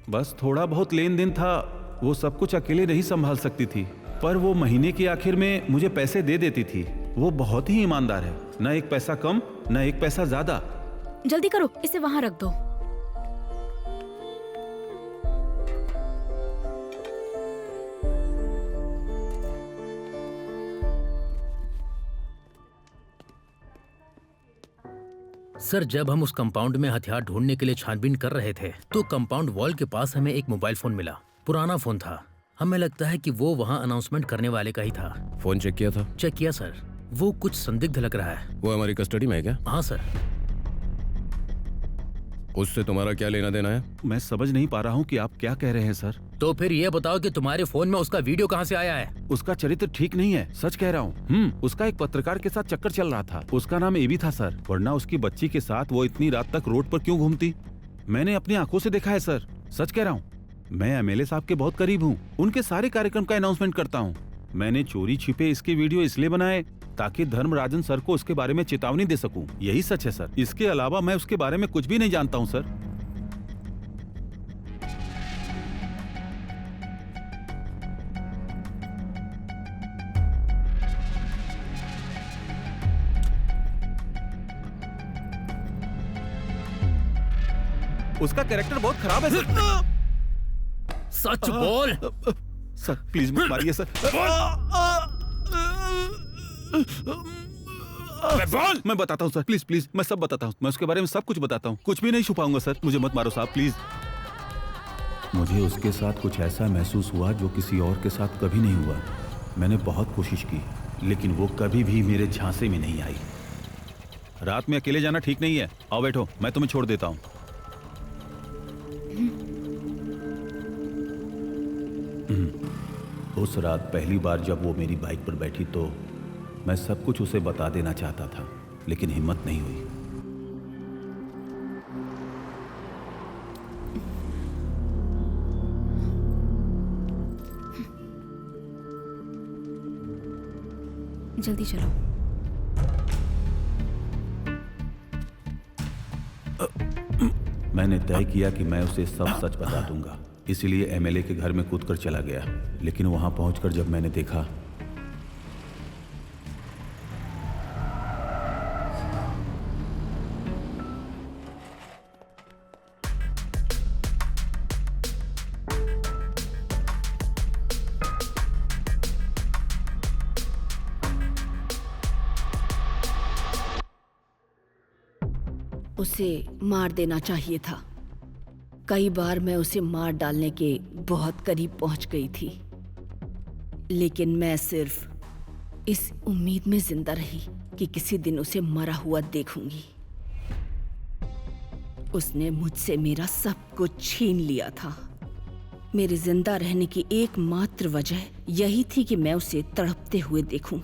बस थोड़ा बहुत लेन देन था, वो सब कुछ अकेले नहीं संभाल सकती थी। पर वो महीने के आखिर में मुझे पैसे दे देती थी। वो बहुत ही ईमानदार है, न एक पैसा कम न एक पैसा ज्यादा। जल्दी करो, इसे वहां रख दो। सर, जब हम उस कंपाउंड में हथियार ढूंढने के लिए छानबीन कर रहे थे तो कंपाउंड वॉल के पास हमें एक मोबाइल फोन मिला। पुराना फोन था। हमें लगता है कि वो वहाँ अनाउंसमेंट करने वाले का ही था। फोन चेक किया था? चेक किया सर। वो कुछ संदिग्ध लग रहा है। वो हमारी कस्टडी में है क्या? हाँ सर। उससे तुम्हारा क्या लेना देना है? मैं समझ नहीं पा रहा हूँ कि आप क्या कह रहे हैं सर। तो फिर ये बताओ कि तुम्हारे फोन में उसका वीडियो कहाँ से आया है? उसका चरित्र ठीक नहीं है, सच कह रहा हूँ। उसका एक पत्रकार के साथ चक्कर चल रहा था। उसका नाम एबी था सर, वरना उसकी बच्ची के साथ वो इतनी रात तक रोड पर क्यों घूमती? मैंने अपनी आंखों से देखा है सर, सच कह रहा हूँ। मैं एमएलए साहब के बहुत करीब हूँ, उनके सारे कार्यक्रम का अनाउंसमेंट करता हूँ। मैंने चोरी छिपे इसके वीडियो इसलिए बनाए ताकि धर्मराजन सर को उसके बारे में चेतावनी दे सकूं। यही सच है सर। इसके अलावा मैं उसके बारे में कुछ भी नहीं जानता हूँ सर। उसका कैरेक्टर बहुत खराब है सर। सच बोल सर, प्लीज मत मारिए सर। बोल। मैं बताता हूँ सर, प्लीज प्लीज, मैं सब बताता हूँ। मैं उसके बारे में सब कुछ बताता हूँ, कुछ भी नहीं छुपाऊंगा सर। मुझे मत मारो साहब, प्लीज। मुझे उसके साथ कुछ ऐसा महसूस हुआ जो किसी और के साथ कभी नहीं हुआ। मैंने बहुत कोशिश की, लेकिन वो कभी भी मेरे झांसे में नहीं आई। रात में अकेले जाना ठीक नहीं है। आओ बैठो, मैं तुम्हें छोड़ देता हूँ। उस रात पहली बार जब वो मेरी बाइक पर बैठी तो मैं सब कुछ उसे बता देना चाहता था, लेकिन हिम्मत नहीं हुई। जल्दी चलो। मैंने तय किया कि मैं उसे सब सच बता दूंगा, इसीलिए एमएलए के घर में कूदकर चला गया। लेकिन वहां पहुंचकर जब मैंने देखा उसे मार देना चाहिए था। कई बार मैं उसे मार डालने के बहुत करीब पहुंच गई थी, लेकिन मैं सिर्फ इस उम्मीद में जिंदा रही कि किसी दिन उसे मरा हुआ देखूंगी। उसने मुझसे मेरा सब कुछ छीन लिया था। मेरे जिंदा रहने की एकमात्र वजह यही थी कि मैं उसे तड़पते हुए देखूं,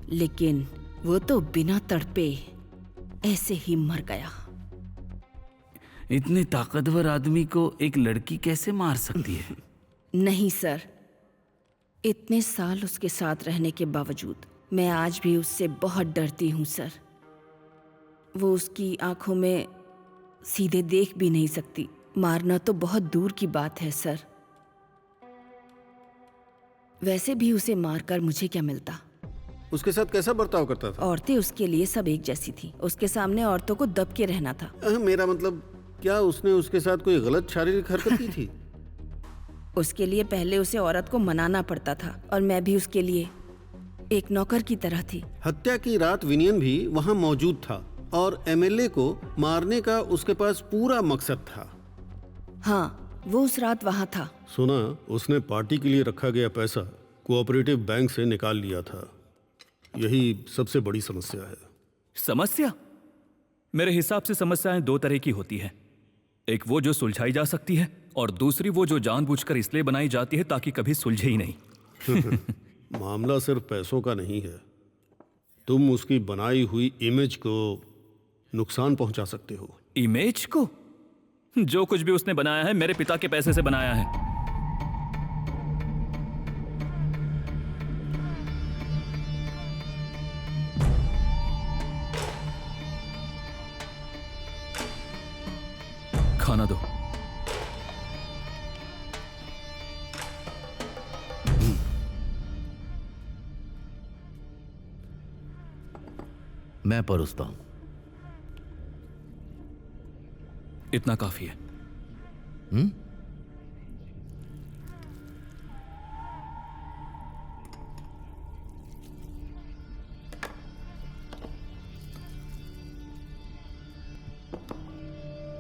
लेकिन वो तो बिना तड़पे ऐसे ही मर गया। इतने ताकतवर आदमी को एक लड़की कैसे मार सकती है? नहीं सर, इतने साल उसके साथ रहने के बावजूद मैं आज भी उससे बहुत डरती हूँ सर। वो उसकी आंखों में सीधे देख भी नहीं सकती। मारना तो बहुत दूर की बात है सर। वैसे भी उसे मारकर मुझे क्या मिलता? उसके साथ कैसा बर्ताव करता था? औरतें उसके लिए सब एक जैसी थी। उसके सामने औरतों को दब के रहना था। मेरा मतलब, क्या उसने उसके साथ कोई गलत शारीरिक हरकत की थी? उसके लिए पहले उसे औरत को मनाना पड़ता था, और मैं भी उसके लिए एक नौकर की तरह थी। हत्या की रात विनियन भी वहाँ मौजूद था और एमएलए को मारने का उसके पास पूरा मकसद था। हाँ, वो उस रात वहाँ था। सुना उसने पार्टी के लिए रखा गया पैसा कोऑपरेटिव बैंक से निकाल लिया था। यही सबसे बड़ी समस्या है। समस्या? मेरे हिसाब से समस्याएं दो तरह की होती है। एक वो जो सुलझाई जा सकती है, और दूसरी वो जो जानबूझकर इसलिए बनाई जाती है ताकि कभी सुलझे ही नहीं। मामला सिर्फ पैसों का नहीं है। तुम उसकी बनाई हुई इमेज को नुकसान पहुंचा सकते हो। इमेज को? जो कुछ भी उसने बनाया है मेरे पिता के पैसे से बनाया है। खाना दो। मैं परोसता हूं। इतना काफी है।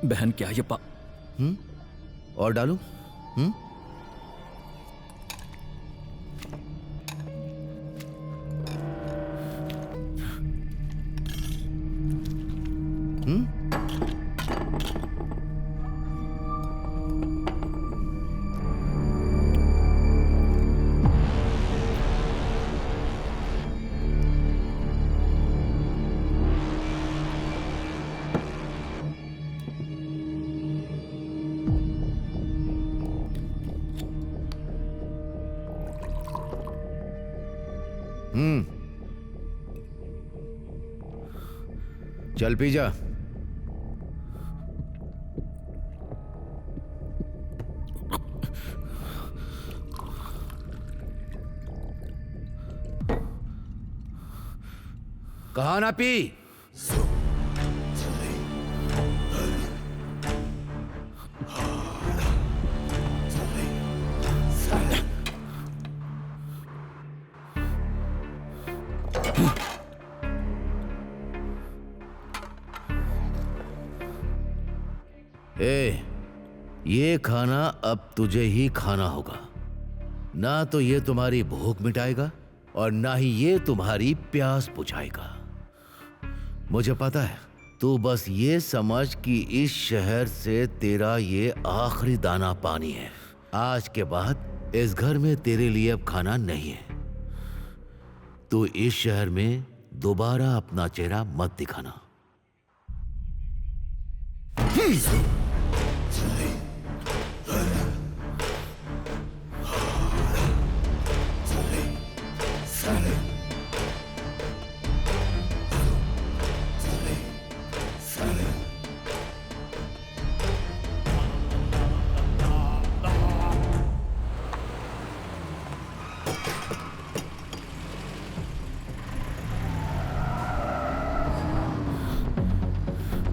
बहन क्या ये और डालू? चल पी जा। कहा ना पी। ये खाना अब तुझे ही खाना होगा। ना तो ये तुम्हारी भूख मिटाएगा और ना ही ये तुम्हारी प्यास बुझाएगा। मुझे पता है, तू बस ये समझ कि इस शहर से तेरा ये आखिरी दाना पानी है। आज के बाद इस घर में तेरे लिए अब खाना नहीं है। तू इस शहर में दोबारा अपना चेहरा मत दिखाना।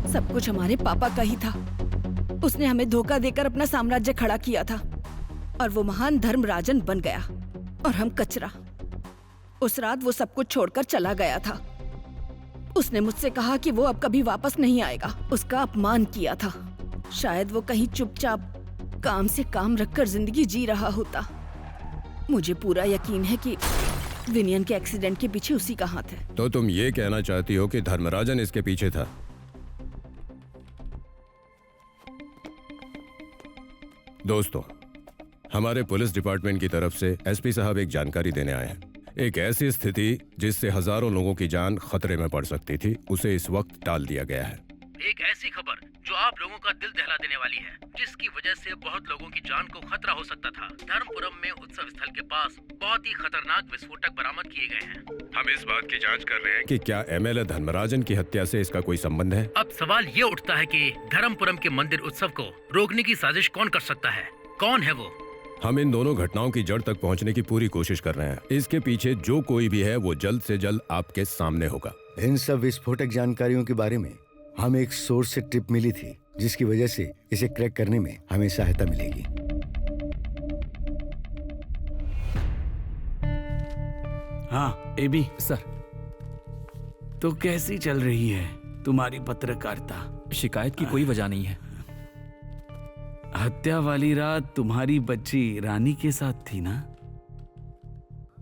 सब कुछ हमारे पापा का ही था। उसने हमें धोखा देकर अपना साम्राज्य खड़ा किया था और वो महान धर्मराजन बन गया और हम कचरा। उस रात वो सब कुछ छोड़कर चला गया था। उसने मुझसे कहा कि वो अब कभी वापस नहीं आएगा। उसका अपमान किया था। शायद वो कहीं चुपचाप काम से काम रखकर जिंदगी जी रहा होता। मुझे पूरा यकीन है कि विनियन के एक्सीडेंट के पीछे उसी का हाथ है। तो तुम ये कहना चाहती हो कि धर्मराजन इसके पीछे था? दोस्तों, हमारे पुलिस डिपार्टमेंट की तरफ से एसपी साहब एक जानकारी देने आए हैं। एक ऐसी स्थिति जिससे हजारों लोगों की जान खतरे में पड़ सकती थी, उसे इस वक्त टाल दिया गया है। एक ऐसी खबर जो आप लोगों का दिल दहला देने वाली है, जिसकी वजह से बहुत लोगों की जान को खतरा हो सकता था। धर्मपुरम में उत्सव स्थल के पास बहुत ही खतरनाक विस्फोटक बरामद किए गए हैं। हम इस बात की जांच कर रहे हैं कि क्या एमएलए धर्मराजन की हत्या से इसका कोई संबंध है। अब सवाल ये उठता है कि धर्मपुरम के मंदिर उत्सव को रोकने की साजिश कौन कर सकता है? कौन है वो? हम इन दोनों घटनाओं की जड़ तक पहुंचने की पूरी कोशिश कर रहे हैं। इसके पीछे जो कोई भी है वो जल्द से जल्द आपके सामने होगा। इन सब विस्फोटक जानकारियों के बारे में हमें एक सोर्स से टिप मिली थी, जिसकी वजह से इसे क्रैक करने में हमें सहायता मिलेगी। हाँ एबी सर, तो कैसी चल रही है तुम्हारी पत्रकारिता? शिकायत की कोई वजह नहीं है। हत्या वाली रात तुम्हारी बच्ची रानी के साथ थी ना?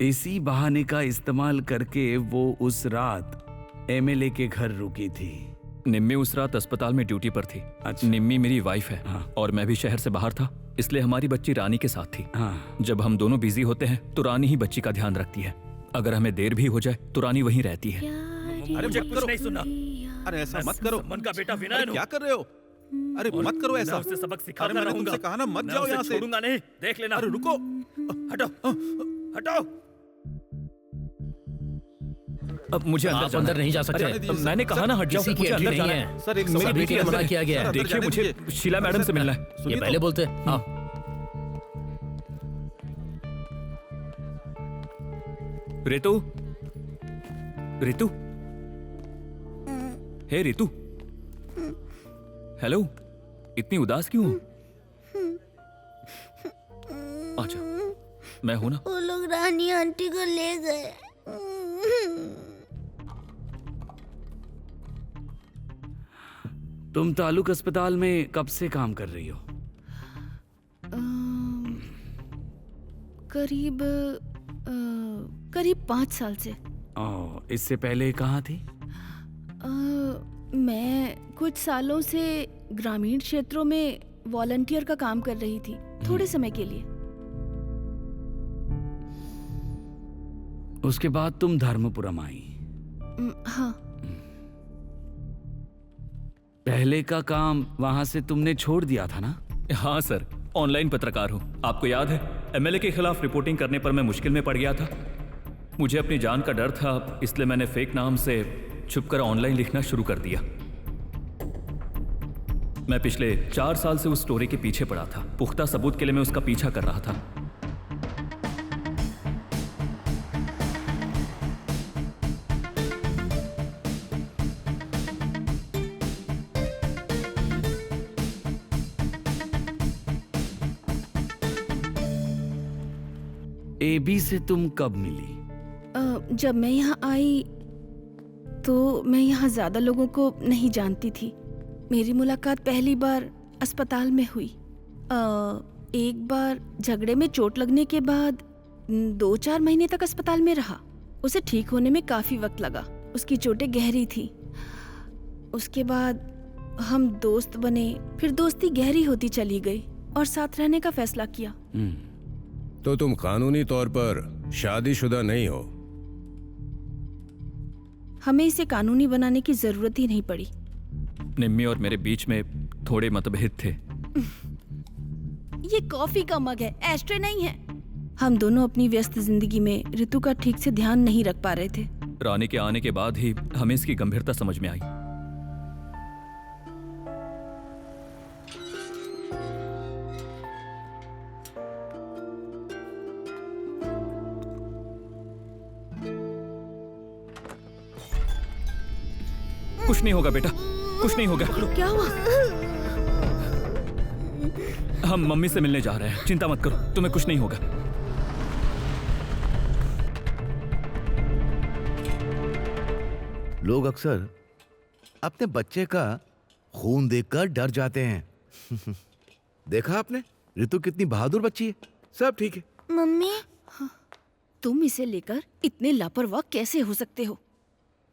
इसी बहाने का इस्तेमाल करके वो उस रात एमएलए के घर रुकी थी। निम्मी उस रात अस्पताल में ड्यूटी पर थी। अच्छा। निम्मी मेरी वाइफ है। हाँ। और मैं भी शहर से बाहर था, इसलिए हमारी बच्ची रानी के साथ थी। हाँ। जब हम दोनों बिजी होते हैं तो रानी ही बच्ची का ध्यान रखती है। अगर हमें देर भी हो जाए तो रानी वहीं रहती है। अरे मुझे कुछ नहीं सुनना। अरे ऐसा मत करो। मन का बेटा विनय, क्या कर रहे हो? अरे मत करो ऐसा। उससे सबक सिखाने मैंने तुमसे कहा ना, मत जाओ यहाँ से। छोड़ूंगा नहीं, देख लेना। अरे रुको, हटो हटो। अब मुझे अंदर नहीं जा सकते। मैंने कहा ना हट जाओ। किसी की एंट्री नहीं है। सर एक मेरी बेटी ने मना किया गया है। देखिए मुझे शीला मैडम से मिलना है। ये पहले बोलते। हाँ। रितु, रितु, हे रितु, हेलो, इतनी उदास क्यों हो? अच्छा, मैं हूं ना। वो लोग रानी आंटी को ले गए। तुम तालुक अस्पताल में कब से काम कर रही हो? करीब 5 साल से। इससे पहले कहाँ थी? मैं कुछ सालों से ग्रामीण क्षेत्रों में वॉलंटियर का काम कर रही थी, थोड़े समय के लिए। उसके बाद तुम धर्मपुरम आई। हाँ। पहले का काम वहां से तुमने छोड़ दिया था ना? हाँ सर, ऑनलाइन पत्रकार हूँ। आपको याद है, एमएलए के खिलाफ रिपोर्टिंग करने पर मैं मुश्किल में पड़ गया था। मुझे अपनी जान का डर था, इसलिए मैंने फेक नाम से छुपकर ऑनलाइन लिखना शुरू कर दिया। मैं पिछले 4 साल से उस स्टोरी के पीछे पड़ा था। पुख्ता सबूत के लिए मैं उसका पीछा कर रहा था। एबी से तुम कब मिली? जब मैं यहाँ आई तो मैं यहाँ ज्यादा लोगों को नहीं जानती थी। मेरी मुलाकात पहली बार अस्पताल में हुई। एक बार झगड़े में चोट लगने के बाद 2-4 महीने तक अस्पताल में रहा। उसे ठीक होने में काफी वक्त लगा। उसकी चोटें गहरी थी। उसके बाद हम दोस्त बने, फिर दोस्ती गहरी होती चली गई और साथ रहने का फैसला किया। तो तुम कानूनी तौर पर शादीशुदा नहीं हो? हमें इसे कानूनी बनाने की जरूरत ही नहीं पड़ी। निम्मी और मेरे बीच में थोड़े मतभेद थे। ये कॉफी का मग है, एस्ट्रे नहीं है। हम दोनों अपनी व्यस्त जिंदगी में ऋतु का ठीक से ध्यान नहीं रख पा रहे थे। रानी के आने के बाद ही हमें इसकी गंभीरता समझ में आई। कुछ नहीं होगा बेटा, कुछ नहीं होगा। क्या हुआ? हम मम्मी से मिलने जा रहे हैं, चिंता मत करो, तुम्हें कुछ नहीं होगा। लोग अक्सर अपने बच्चे का खून देखकर डर जाते हैं। देखा आपने, ऋतु कितनी बहादुर बच्ची है। सब ठीक है। मम्मी, तुम इसे लेकर इतने लापरवाह कैसे हो सकते हो?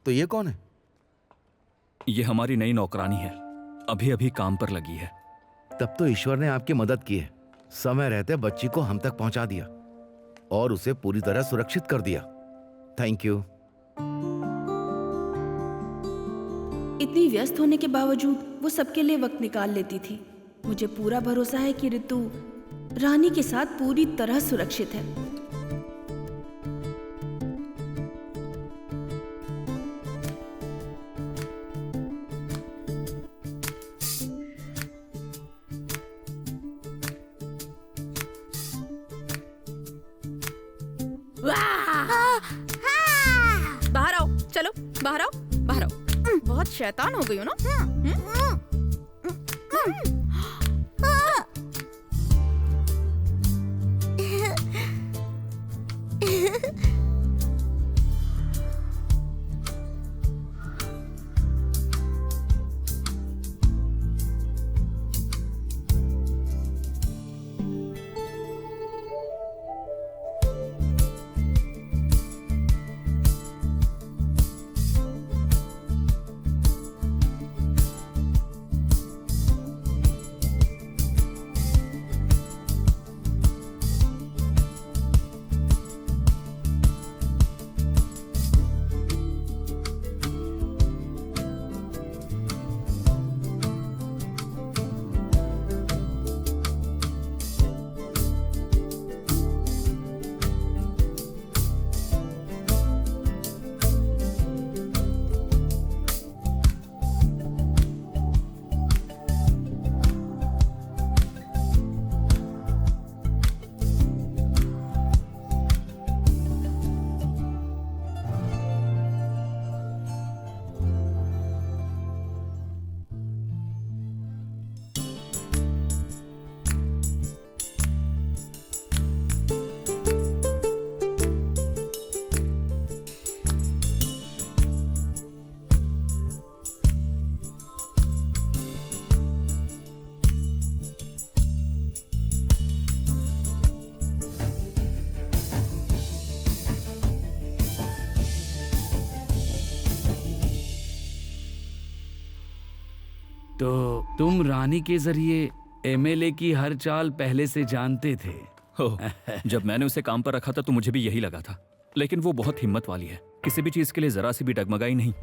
तो ये कौन है? ये हमारी नई नौकरानी है, अभी अभी काम पर लगी है। तब तो ईश्वर ने आपकी मदद की है। समय रहते बच्ची को हम तक पहुंचा दिया और उसे पूरी तरह सुरक्षित कर दिया। Thank you. इतनी व्यस्त होने के बावजूद वो सबके लिए वक्त निकाल लेती थी। मुझे पूरा भरोसा है कि ऋतु रानी के साथ पूरी तरह सुरक्षित है। बाहर आओ, चलो बाहर आओ, बाहर आओ। बहुत शैतान हो गई हो ना। तो तुम रानी के जरिए एमएलए की हर चाल पहले से जानते थे। हो, जब मैंने उसे काम पर रखा था तो मुझे भी यही लगा था, लेकिन वो बहुत हिम्मत वाली है, किसी भी चीज के लिए जरा सी भी डगमगाई नहीं।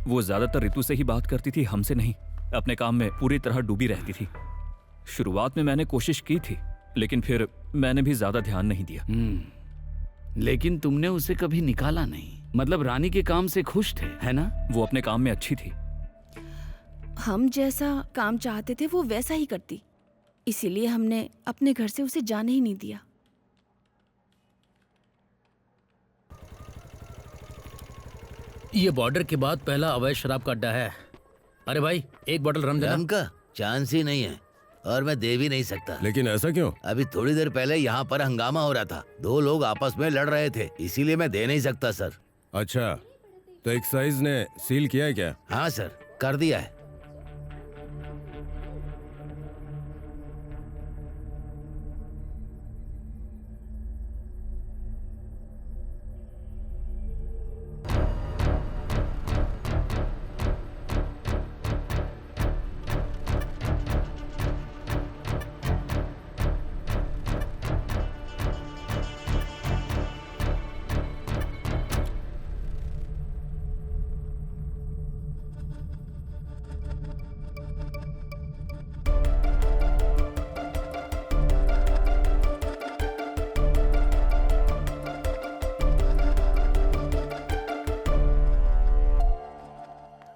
वो ज्यादातर ऋतु से ही बात करती थी, हमसे नहीं। अपने काम में पूरी तरह डूबी रहती थी। शुरुआत में मैंने कोशिश की थी, लेकिन फिर मैंने भी ज्यादा ध्यान नहीं दिया। लेकिन तुमने उसे कभी निकाला नहीं, मतलब रानी के काम से खुश थे, है ना? वो अपने काम में अच्छी थी। हम जैसा काम चाहते थे वो वैसा ही करती, इसीलिए हमने अपने घर से उसे जाने ही नहीं दिया। ये बॉर्डर के बाद पहला अवैध शराब का अड्डा है। अरे भाई, एक बोतल रम देना। रम का चांस ही नहीं है, और मैं दे भी नहीं सकता। लेकिन ऐसा क्यों? अभी थोड़ी देर पहले यहाँ पर हंगामा हो रहा था, 2 लोग आपस में लड़ रहे थे, इसीलिए मैं दे नहीं सकता सर। अच्छा, तो एक्साइज ने सील किया है क्या? हाँ सर, कर दिया है।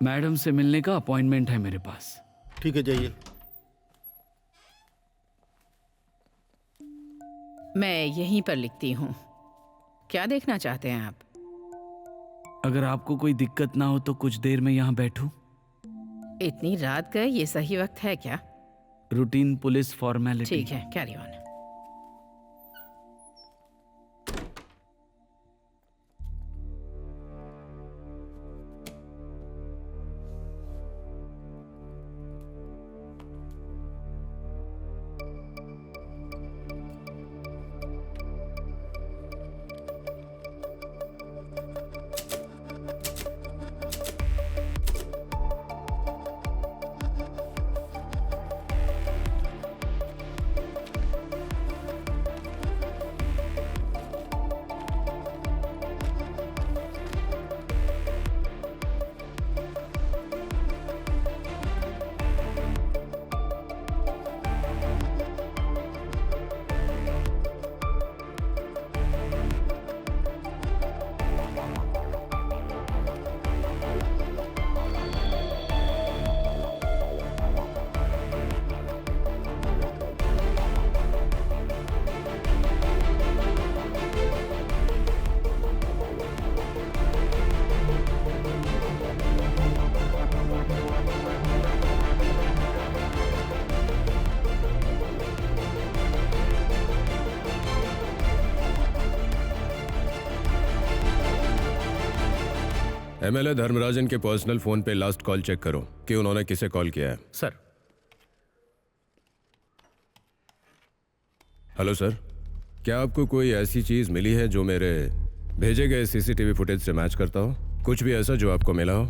मैडम से मिलने का अपॉइंटमेंट है मेरे पास। ठीक है, जाइए। मैं यहीं पर लिखती हूँ। क्या देखना चाहते हैं आप? अगर आपको कोई दिक्कत ना हो तो कुछ देर में यहाँ बैठूं? इतनी रात का ये सही वक्त है क्या? Routine police formality. ठीक है, कैरी ऑन। एमएलए धर्मराजन के पर्सनल फोन पे लास्ट कॉल चेक करो कि उन्होंने किसे कॉल किया है। सर। हेलो सर, क्या आपको कोई ऐसी चीज मिली है जो मेरे भेजे गए सीसीटीवी फुटेज से मैच करता हो? कुछ भी ऐसा जो आपको मिला हो?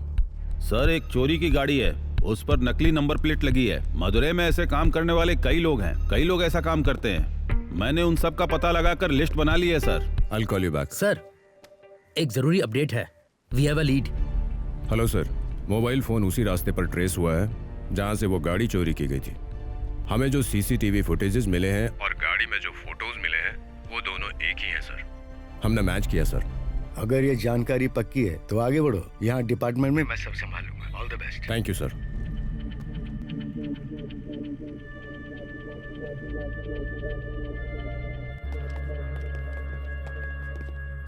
सर, एक चोरी की गाड़ी है, उस पर नकली नंबर प्लेट लगी है। मदुरई में ऐसे काम करने वाले कई लोग हैं, कई लोग ऐसा काम करते हैं। मैंने उन सब का पता लगाकर लिस्ट बना ली है sir. I'll call you back. Sir, एक जरूरी अपडेट है। We have a lead. Hello sir, mobile phone उसी रास्ते पर ट्रेस हुआ है जहां से वो गाड़ी चोरी की गई थी। हमें जो सीसीटीवी फुटेजेस मिले हैं और गाड़ी में जो फोटोज मिले हैं वो दोनों एक ही हैं सर। हमने मैच किया सर। अगर ये जानकारी पक्की है तो आगे बढ़ो, यहाँ डिपार्टमेंट में मैं सब संभालूंगा। All the best. Thank you sir.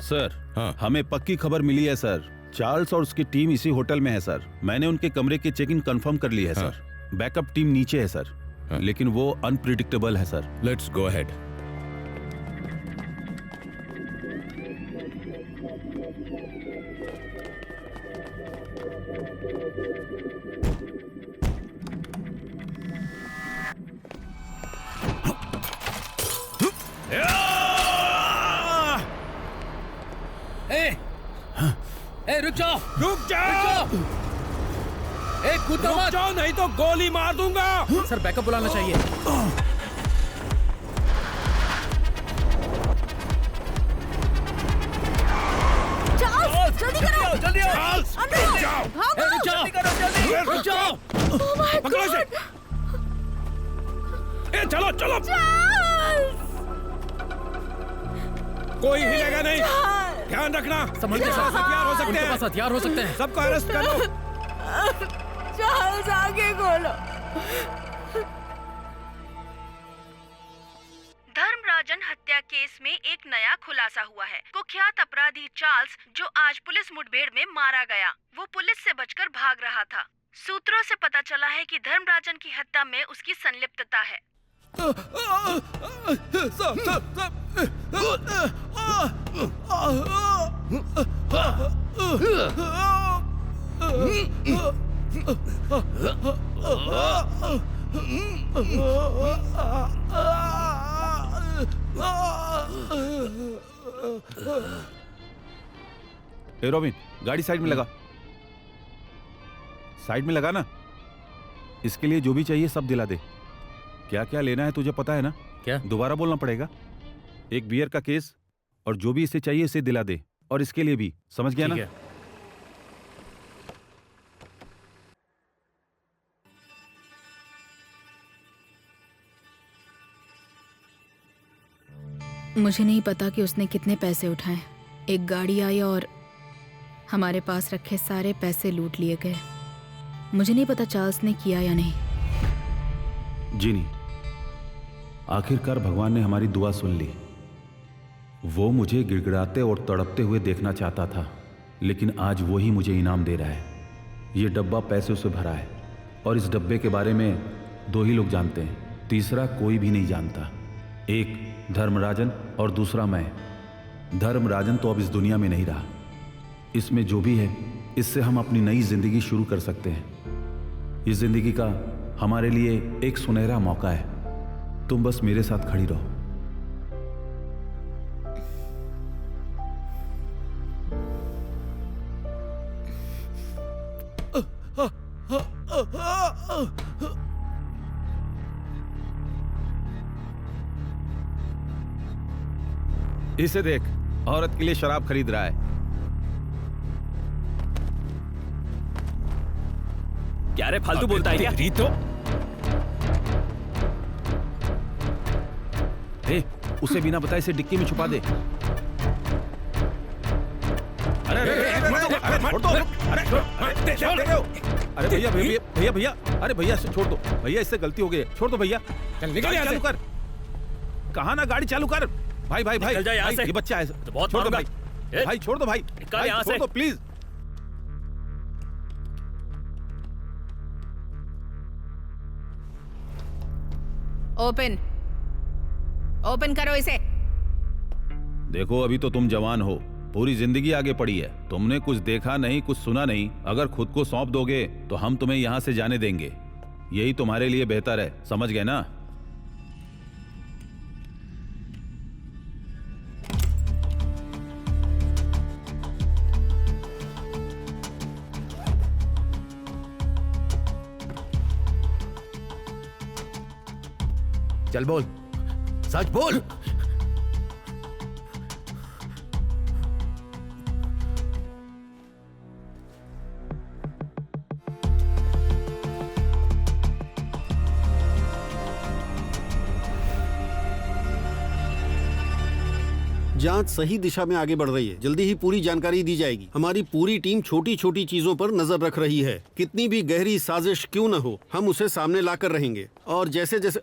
Sir, हाँ, हमें पक्की खबर मिली है सर। चार्ल्स और उसकी टीम इसी होटल में है सर। मैंने उनके कमरे की चेकिंग कंफर्म कर ली है हाँ। सर। बैकअप टीम नीचे है सर। हाँ। लेकिन वो अनप्रिडिक्टेबल है सर। Let's go ahead. रुक जाओ, रुक जाओ। कूदो मत। जाओ नहीं तो गोली मार दूंगा। सर बैकअप बुलाना चाहिए। चार्ल्स, जल्दी करो। जल्दी आओ। अंदर जाओ। भागो। रुक जाओ, रुक जाओ। Oh my पकड़ो इसे। God! चलो चलो। कोई हिलेगा नहीं। ध्यान रखना। संभल के साथ हथियार हो सकते इनके हैं। पास हथियार हो सकते हैं। सबको अरेस्ट कर लो। चार्ल्स आगे खोलो। धर्मराजन हत्या केस में एक नया खुलासा हुआ है। कुख्यात अपराधी चार्ल्स, जो आज पुलिस मुठभेड़ में मारा गया, वो पुलिस से बचकर भाग रहा था। सूत्रों से पता चला है कि धर्मराजन की हत्या में उसकी संलिप्तता है। ए रोबिन, गाड़ी साइड में लगा। साइड में लगा ना। इसके लिए जो भी चाहिए सब दिला दे। क्या क्या लेना है तुझे पता है ना? क्या? दोबारा बोलना पड़ेगा। एक बियर का केस और जो भी इसे चाहिए इसे दिला दे। और इसके लिए भी, समझ गया ना? ठीक है। मुझे नहीं पता कि उसने कितने पैसे उठाए। एक गाड़ी आई और हमारे पास रखे सारे पैसे लूट लिए गए। मुझे नहीं पता चार्ल्स ने किया या नहीं। जीनी, आखिरकार भगवान ने हमारी दुआ सुन ली। वो मुझे गिड़गिड़ाते और तड़पते हुए देखना चाहता था, लेकिन आज वो ही मुझे इनाम दे रहा है। ये डब्बा पैसों से भरा है और इस डब्बे के बारे में 2 ही लोग जानते हैं, तीसरा कोई भी नहीं जानता। एक धर्मराजन और दूसरा मैं। धर्मराजन तो अब इस दुनिया में नहीं रहा। इसमें जो भी है, इससे हम अपनी नई जिंदगी शुरू कर सकते हैं। इस जिंदगी का हमारे लिए एक सुनहरा मौका है। तुम बस मेरे साथ खड़ी रहो। इसे देख, औरत के लिए शराब खरीद रहा है। क्या रे, फालतू बोलता है क्या? तो उसे बिना बताए से डिक्की में छुपा दे। अरे भैया भैया भैया भैया, अरे भैया छोड़ दो भैया, इससे गलती हो गई है, छोड़ दो भैया। निकल चालू कर। कहा ना गाड़ी चालू कर। भाई भाई भाई, ये बच्चा है, बहुत छोड़ दो भाई। भाई छोड़ दो भाई, छोड़ दो प्लीज। ओपन ओपन करो इसे। देखो अभी तो तुम जवान हो, पूरी जिंदगी आगे पड़ी है। तुमने कुछ देखा नहीं, कुछ सुना नहीं। अगर खुद को सौंप दोगे तो हम तुम्हें यहां से जाने देंगे। यही तुम्हारे लिए बेहतर है, समझ गए ना? चल बोल, सच बोल। जांच सही दिशा में आगे बढ़ रही है। जल्दी ही पूरी जानकारी दी जाएगी। हमारी पूरी टीम छोटी छोटी चीजों पर नजर रख रही है। कितनी भी गहरी साजिश क्यों न हो, हम उसे सामने लाकर रहेंगे। और जैसे जैसे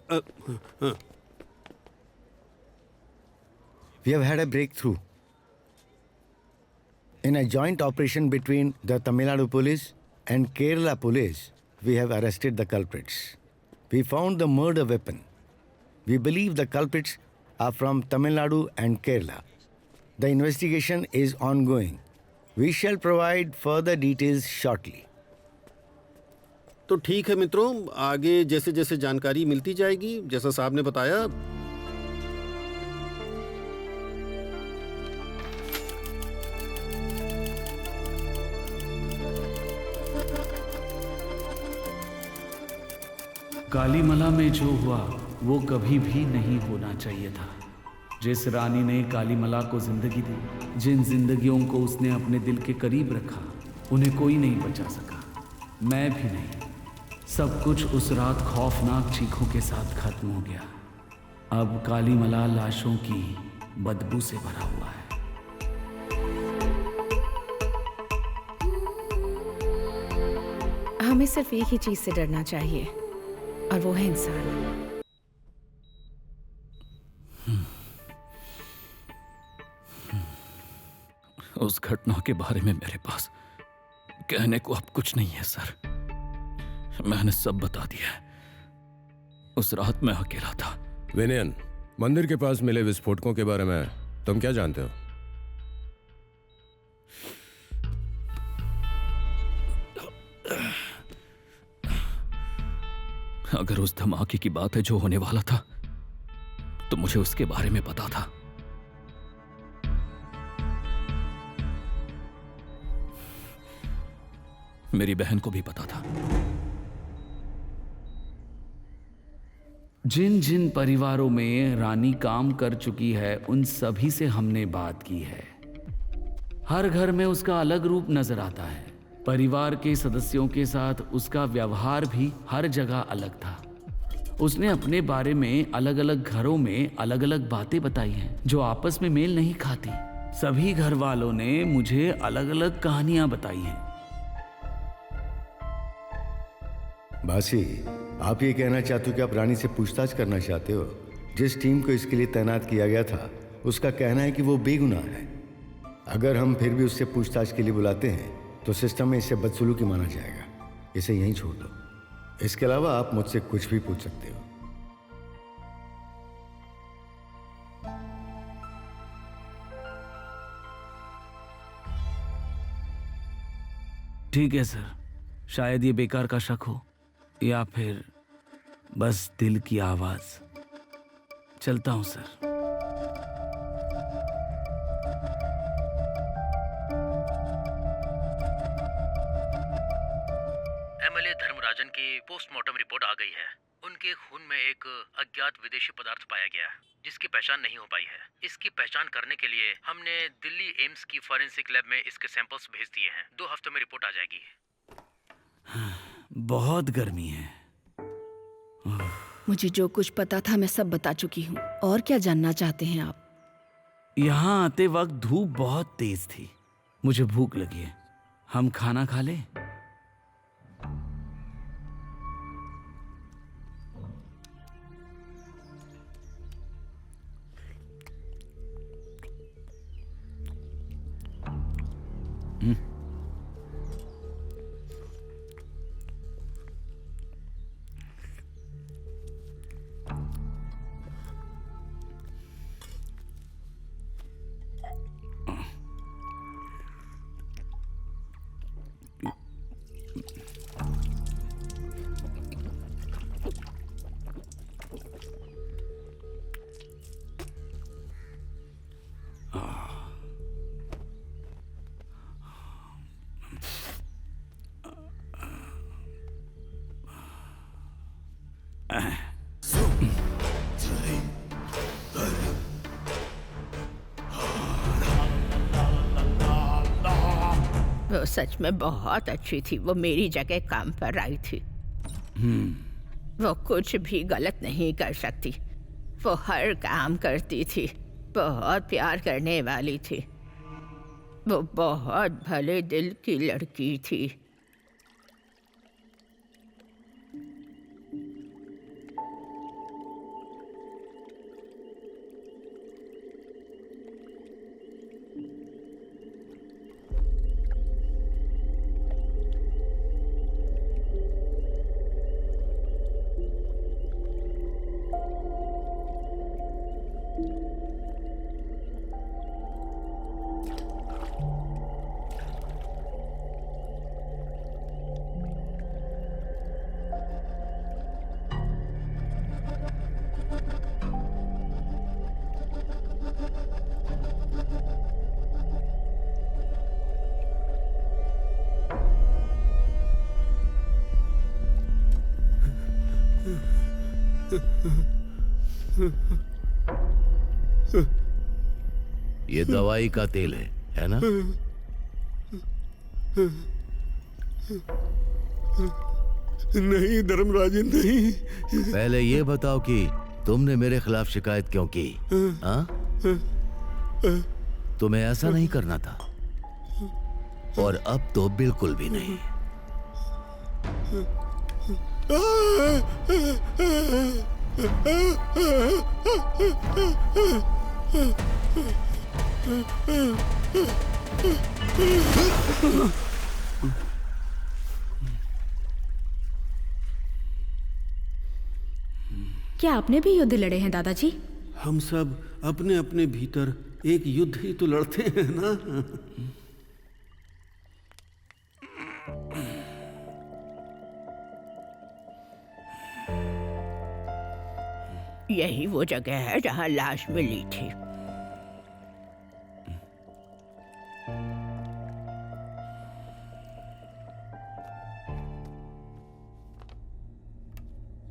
We have had a breakthrough. In a joint operation between the Tamil Nadu police and Kerala police, we have arrested the culprits. We found the murder weapon. We believe the culprits are from Tamil Nadu and Kerala. The investigation is ongoing. We shall provide further details shortly. तो ठीक है मित्रों, आगे जैसे जैसे जानकारी मिलती जाएगी, जैसा साहब ने बताया। कालीमला में जो हुआ वो कभी भी नहीं होना चाहिए था। जिस रानी ने कालीमला को जिंदगी दी, जिन जिंदगियों को उसने अपने दिल के करीब रखा, उन्हें कोई नहीं बचा सका, मैं भी नहीं। सब कुछ उस रात खौफनाक चीखों के साथ खत्म हो गया। अब कालीमला लाशों की बदबू से भरा हुआ है। हमें सिर्फ एक ही चीज से डरना चाहिए और वो है इंसान। उस घटना के बारे में मेरे पास कहने को अब कुछ नहीं है सर। मैंने सब बता दिया है। उस रात मैं अकेला था। विनयन, मंदिर के पास मिले विस्फोटकों के बारे में तुम क्या जानते हो? अगर उस धमाके की बात है जो होने वाला था, तो मुझे उसके बारे में पता था। मेरी बहन को भी पता था। जिन जिन परिवारों में रानी काम कर चुकी है, उन सभी से हमने बात की है। हर घर में उसका अलग रूप नजर आता है। परिवार के सदस्यों के साथ उसका व्यवहार भी हर जगह अलग था। उसने अपने बारे में अलग अलग घरों में अलग अलग बातें बताई हैं, जो आपस में मेल नहीं खाती। सभी घर वालों ने मुझे अलग अलग कहानियां बताई हैं। बासी, आप ये कहना चाहते हो कि आप रानी से पूछताछ करना चाहते हो? जिस टीम को इसके लिए तैनात किया गया था, उसका कहना है कि वो बेगुनाह है। अगर हम फिर भी उससे पूछताछ के लिए बुलाते हैं तो सिस्टम में इसे बदसलूकी माना जाएगा। इसे यहीं छोड़ दो। इसके अलावा आप मुझसे कुछ भी पूछ सकते हो। ठीक है सर, शायद ये बेकार का शक हो या फिर बस दिल की आवाज। चलता हूं सर। एमएलए धर्मराजन की पोस्टमार्टम रिपोर्ट आ गई है। उनके खून में एक अज्ञात विदेशी पदार्थ पाया गया, जिसकी पहचान नहीं हो पाई है। इसकी पहचान करने के लिए हमने दिल्ली एम्स की फॉरेंसिक लैब में इसके सैंपल्स भेज दिए हैं। 2 हफ्तों में रिपोर्ट आ जाएगी। बहुत गर्मी है। मुझे जो कुछ पता था मैं सब बता चुकी हूँ। और क्या जानना चाहते हैं आप? यहाँ आते वक्त धूप बहुत तेज थी। मुझे भूख लगी है। हम खाना खा लें? वो सच में बहुत अच्छी थी। वो मेरी जगह काम पर आई थी। वो कुछ भी गलत नहीं कर सकती। वो हर काम करती थी। बहुत प्यार करने वाली थी। वो बहुत भले दिल की लड़की थी। ये दवाई का तेल है ना? नहीं धर्मराजन, नहीं। पहले ये बताओ कि तुमने मेरे खिलाफ शिकायत क्यों की? हाँ? तुम्हें ऐसा नहीं करना था, और अब तो बिल्कुल भी नहीं। क्या आपने भी युद्ध लड़े हैं दादाजी? हम सब अपने अपने भीतर एक युद्ध ही तो लड़ते हैं ना। यही वो जगह है जहाँ लाश मिली थी।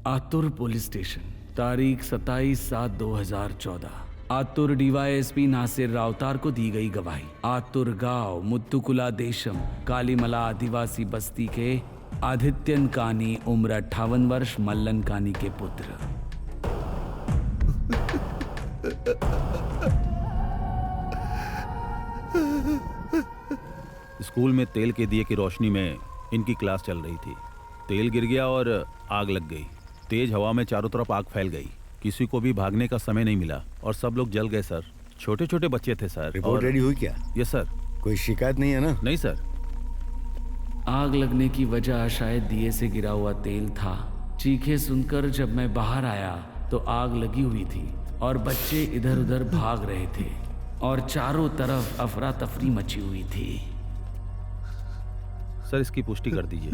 आतुर पुलिस स्टेशन, तारीख 27/7/2014। आतुर डीवाईएसपी नासिर रावतार को दी गई गवाही। आतुर गांव मुत्तुकुला देशम कालीमला आदिवासी बस्ती के आदित्यन कानी उम्र 58 वर्ष मल्लन कानी के पुत्र। स्कूल में तेल के दिए की रोशनी में इनकी क्लास चल रही थी। तेल गिर गया और आग लग गई। तेज हवा में चारों तरफ आग फैल गई। किसी को भी भागने का समय नहीं मिला और सब लोग जल गए सर। छोटे छोटे बच्चे थे सर। रिपोर्ट रेडी हुई क्या? Yes sir. कोई शिकायत नहीं है ना? नहीं सर। आग लगने की वजह शायद दिए से गिरा हुआ तेल था। चीखें सुनकर जब मैं बाहर आया तो आग लगी हुई थी और बच्चे इधर उधर भाग रहे थे और चारों तरफ अफरा तफरी मची हुई थी। सर इसकी पुष्टि कर दीजिए।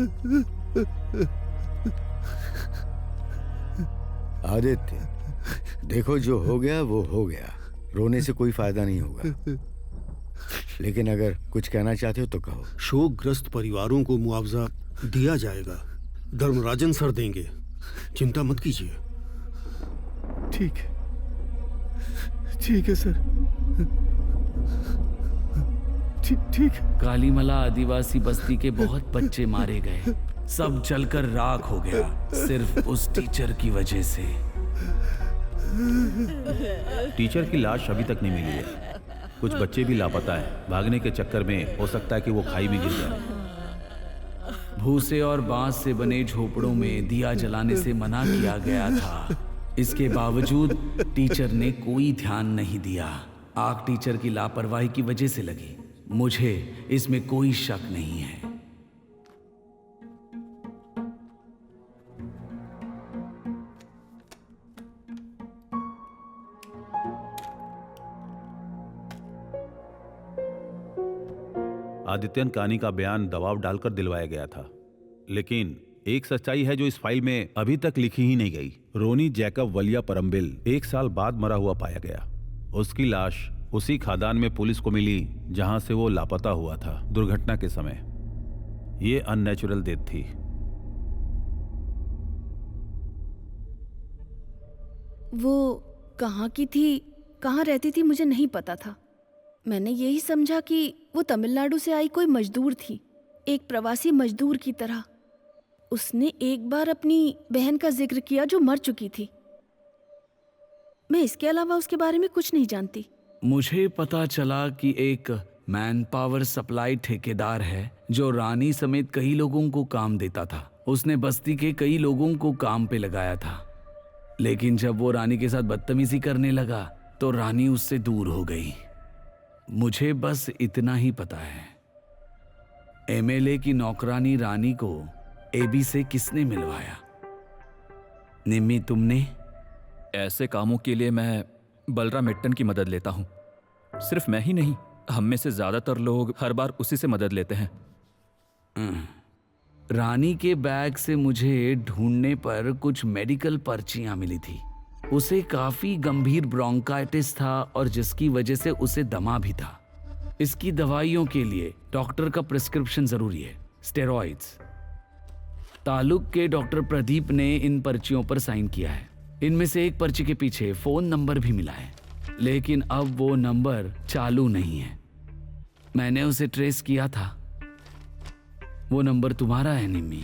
आदित्य, देखो जो हो गया वो हो गया। रोने से कोई फायदा नहीं होगा, लेकिन अगर कुछ कहना चाहते हो तो कहो। शोकग्रस्त परिवारों को मुआवजा दिया जाएगा। धर्मराजन सर देंगे, चिंता मत कीजिए। ठीक है, ठीक है सर। ठीक। कालीमला आदिवासी बस्ती के बहुत बच्चे मारे गए, सब जलकर राख हो गया, सिर्फ उस टीचर की वजह से। टीचर की लाश अभी तक नहीं मिली है। कुछ बच्चे भी लापता है। भागने के चक्कर में हो सकता है कि वो खाई में गिर जाए। भूसे और बांस से बने झोपड़ों में दिया जलाने से मना किया गया था। इसके बावजूद टीचर ने कोई ध्यान नहीं दिया। आग टीचर की लापरवाही की वजह से लगी। मुझे इसमें कोई शक नहीं है। आदित्यन कानी का बयान दबाव डालकर दिलवाया गया था, लेकिन एक सच्चाई है जो इस फाइल में अभी तक लिखी ही नहीं गई। रोनी जैकब वलिया परम्बिल 1 साल बाद मरा हुआ पाया गया। उसकी लाश उसी खादान में पुलिस को मिली जहां से वो लापता हुआ था दुर्घटना के समय। ये अननेचुरल डेथ थी। वो कहाँ की थी, कहाँ रहती थी, मुझे नहीं पता था। मैंने यही समझा कि वो तमिलनाडु से आई कोई मजदूर थी, एक प्रवासी मजदूर की तरह। उसने एक बार अपनी बहन का जिक्र किया जो मर चुकी थी। मैं इसके अलावा उसके बारे में कुछ नहीं जानती। मुझे पता चला कि एक मैन पावर सप्लाई ठेकेदार है जो रानी समेत कई लोगों को काम देता था। उसने बस्ती के कई लोगों को काम पे लगाया था, लेकिन जब वो रानी के साथ बदतमीजी करने लगा तो रानी उससे दूर हो गई। मुझे बस इतना ही पता है। एमएलए की नौकरानी रानी को एबी से किसने मिलवाया? निम्मी, तुमने? ऐसे कामों के लिए मैं बलराम मिट्टन की मदद लेता हूँ। सिर्फ मैं ही नहीं, हम में से ज्यादातर लोग हर बार उसी से मदद लेते हैं। रानी के बैग से मुझे ढूंढने पर कुछ मेडिकल पर्चियां मिली थी। उसे काफी गंभीर ब्रोंकाइटिस था और जिसकी वजह से उसे दमा भी था। इसकी दवाइयों के लिए डॉक्टर का प्रिस्क्रिप्शन जरूरी है, स्टेरॉइड्स। तालुक के डॉक्टर प्रदीप ने इन पर्चियों पर साइन किया है। इनमें से एक पर्ची के पीछे फोन नंबर भी मिला है, लेकिन अब वो नंबर चालू नहीं है। मैंने उसे ट्रेस किया था। वो नंबर तुम्हारा है निम्मी।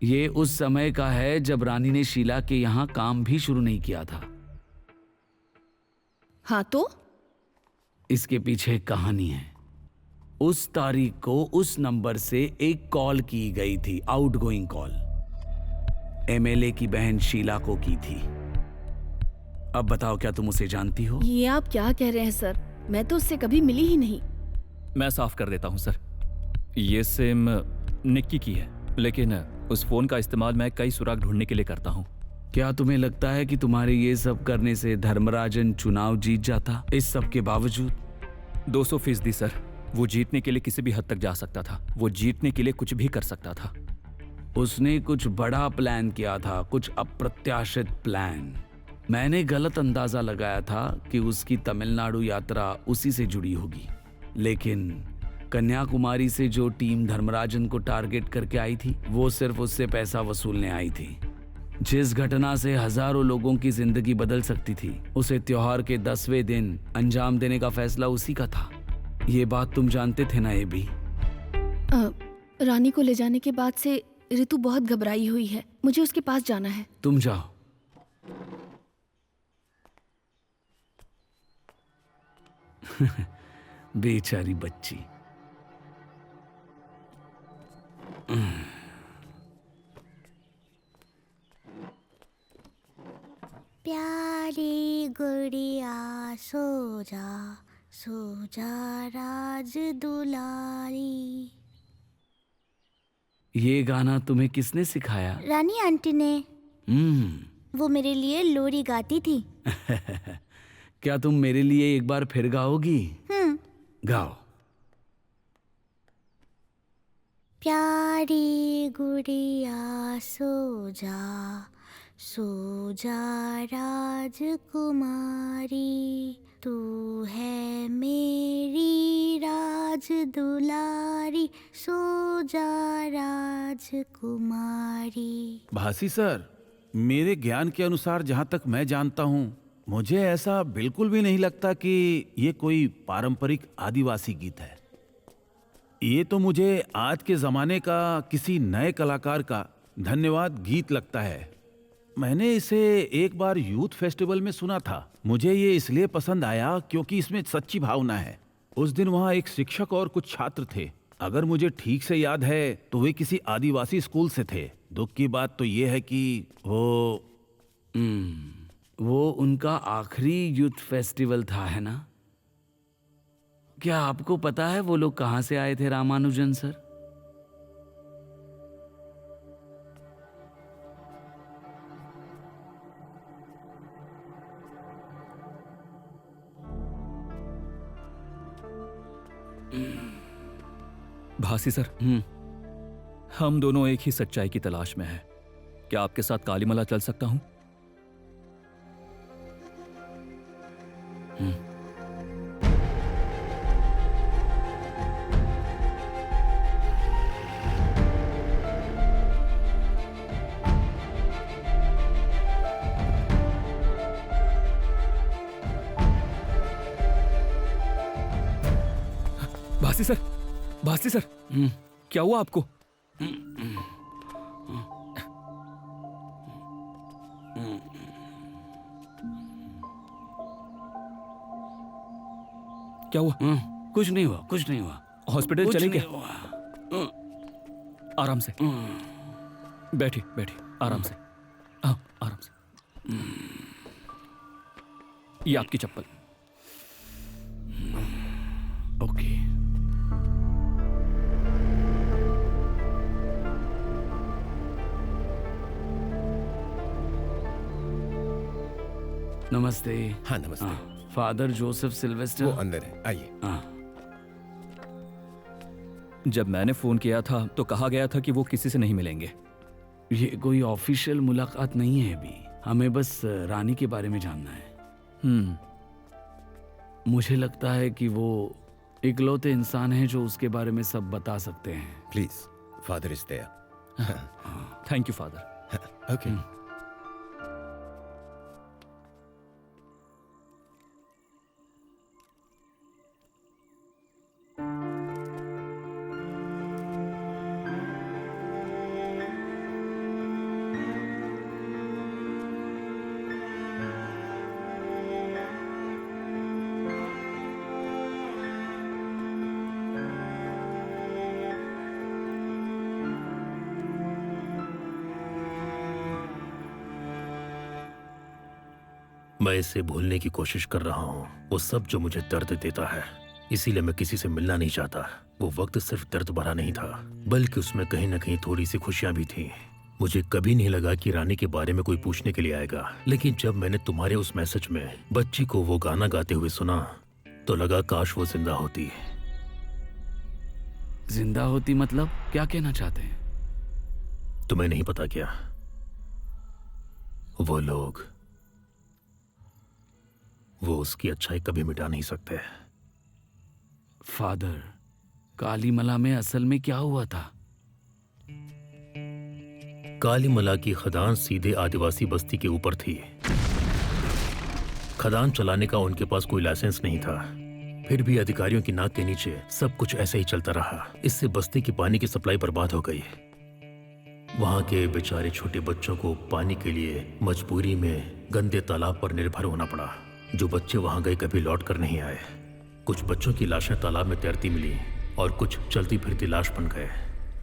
ये उस समय का है जब रानी ने शीला के यहाँ काम भी शुरू नहीं किया था। हाँ तो इसके पीछे एक कहानी है। उस तारीख को उस नंबर से एक कॉल की गई थी, आउटगोइंग कॉल। एमएलए की बहन शीला को की थी। अब बताओ, क्या तुम उसे जानती हो? ये आप क्या कह रहे हैं सर? मैं तो उससे कभी मिली ही नहीं। मैं साफ कर देता हूँ सर, ये सिम निक्की की है, लेकिन उस फोन का इस्तेमाल मैं कई सुराग ढूंढने के लिए करता हूँ। क्या तुम्हें लगता है कि तुम्हारे ये सब करने से धर्मराजन चुनाव जीत जाता? इस सब के बावजूद 200% सर। वो जीतने के लिए किसी भी हद तक जा सकता था। वो जीतने के लिए कुछ भी कर सकता था। उसने कुछ बड़ा प्लान किया था, कुछ अप्रत्याशित प्लान। मैंने गलत अंदाजा लगाया था कि उसकी तमिलनाडु यात्रा उसी से जुड़ी होगी, लेकिन कन्याकुमारी से जो टीम धर्मराजन को टारगेट करके आई थी, वो सिर्फ उससे पैसा वसूलने आई थी। जिस घटना से हजारों लोगों की जिंदगी बदल सकती थी, उसे त्योहार के 10वें दिन अंजाम देने का फैसला उसी का था। ये बात तुम जानते थे ना? ये भी रानी को ले जाने के बाद से ऋतु बहुत घबराई हुई है। मुझे उसके पास जाना है। तुम जाओ। बेचारी बच्ची। प्यारी गुड़िया सो जा राज दुलारी। ये गाना तुम्हें किसने सिखाया? रानी आंटी ने। वो मेरे लिए लोरी गाती थी। क्या तुम मेरे लिए एक बार फिर गाओगी? गाओ। प्यारी गुड़िया सो जा राजकुमारी, तू है मेरी राज दुलारी, सो जा राजकुमारी। भासी सर, मेरे ज्ञान के अनुसार जहां तक मैं जानता हूं, मुझे ऐसा बिल्कुल भी नहीं लगता कि ये कोई पारंपरिक आदिवासी गीत है। ये तो मुझे आज के जमाने का किसी नए कलाकार का धन्यवाद गीत लगता है। मैंने इसे एक बार यूथ फेस्टिवल में सुना था। मुझे ये इसलिए पसंद आया क्योंकि इसमें सच्ची भावना है। उस दिन वहाँ एक शिक्षक और कुछ छात्र थे। अगर मुझे ठीक से याद है तो वे किसी आदिवासी स्कूल से थे। दुख की बात तो ये है कि वो उनका आखिरी यूथ फेस्टिवल था, है ना? क्या आपको पता है वो लोग कहाँ से आए थे, रामानुजन सर? भासी सर, हम दोनों एक ही सच्चाई की तलाश में हैं। क्या आपके साथ कालीमला चल सकता हूं? भासी सर, क्या हुआ आपको? क्या हुआ? कुछ नहीं हुआ, कुछ नहीं हुआ। हॉस्पिटल चले क्या? आराम से बैठिए, बैठिए, आराम से। आराम से। ये आपकी चप्पल। ओके। नमस्ते। हाँ, नमस्ते। Father Joseph Sylvester. वो अंदर है, आइए। जब मैंने फोन किया था तो कहा गया था कि वो किसी से नहीं मिलेंगे। ये कोई ऑफिशियल मुलाकात नहीं है अभी। हमें बस रानी के बारे में जानना है। मुझे लगता है कि वो इकलौते इंसान हैं जो उसके बारे में सब बता सकते हैं। Please, father is there. Thank you father. Okay. मैं इसे भूलने की कोशिश कर रहा हूँ, वो सब जो मुझे दर्द देता है। इसीलिए मैं किसी से मिलना नहीं चाहता। वो वक्त सिर्फ दर्द भरा नहीं था, बल्कि उसमें कहीं ना कहीं थोड़ी सी खुशियां भी थी। मुझे कभी नहीं लगा कि रानी के बारे में कोई पूछने के लिए आएगा, लेकिन जब मैंने तुम्हारे उस मैसेज में बच्ची को वो गाना गाते हुए सुना तो लगा काश वो जिंदा होती। जिंदा होती मतलब क्या कहना चाहते हैं? तुम्हें नहीं पता क्या? वो लोग, वो उसकी अच्छाई कभी मिटा नहीं सकते। फादर, कालीमला में असल में क्या हुआ था? कालीमला की खदान सीधे आदिवासी बस्ती के ऊपर थी। खदान चलाने का उनके पास कोई लाइसेंस नहीं था, फिर भी अधिकारियों की नाक के नीचे सब कुछ ऐसे ही चलता रहा। इससे बस्ती की पानी की सप्लाई बर्बाद हो गई। वहां के बेचारे छोटे बच्चों को पानी के लिए मजबूरी में गंदे तालाब पर निर्भर होना पड़ा। जो बच्चे वहां गए कभी लौट कर नहीं आए। कुछ बच्चों की लाशें तालाब में तैरती मिली और कुछ चलती फिरती लाश बन गए।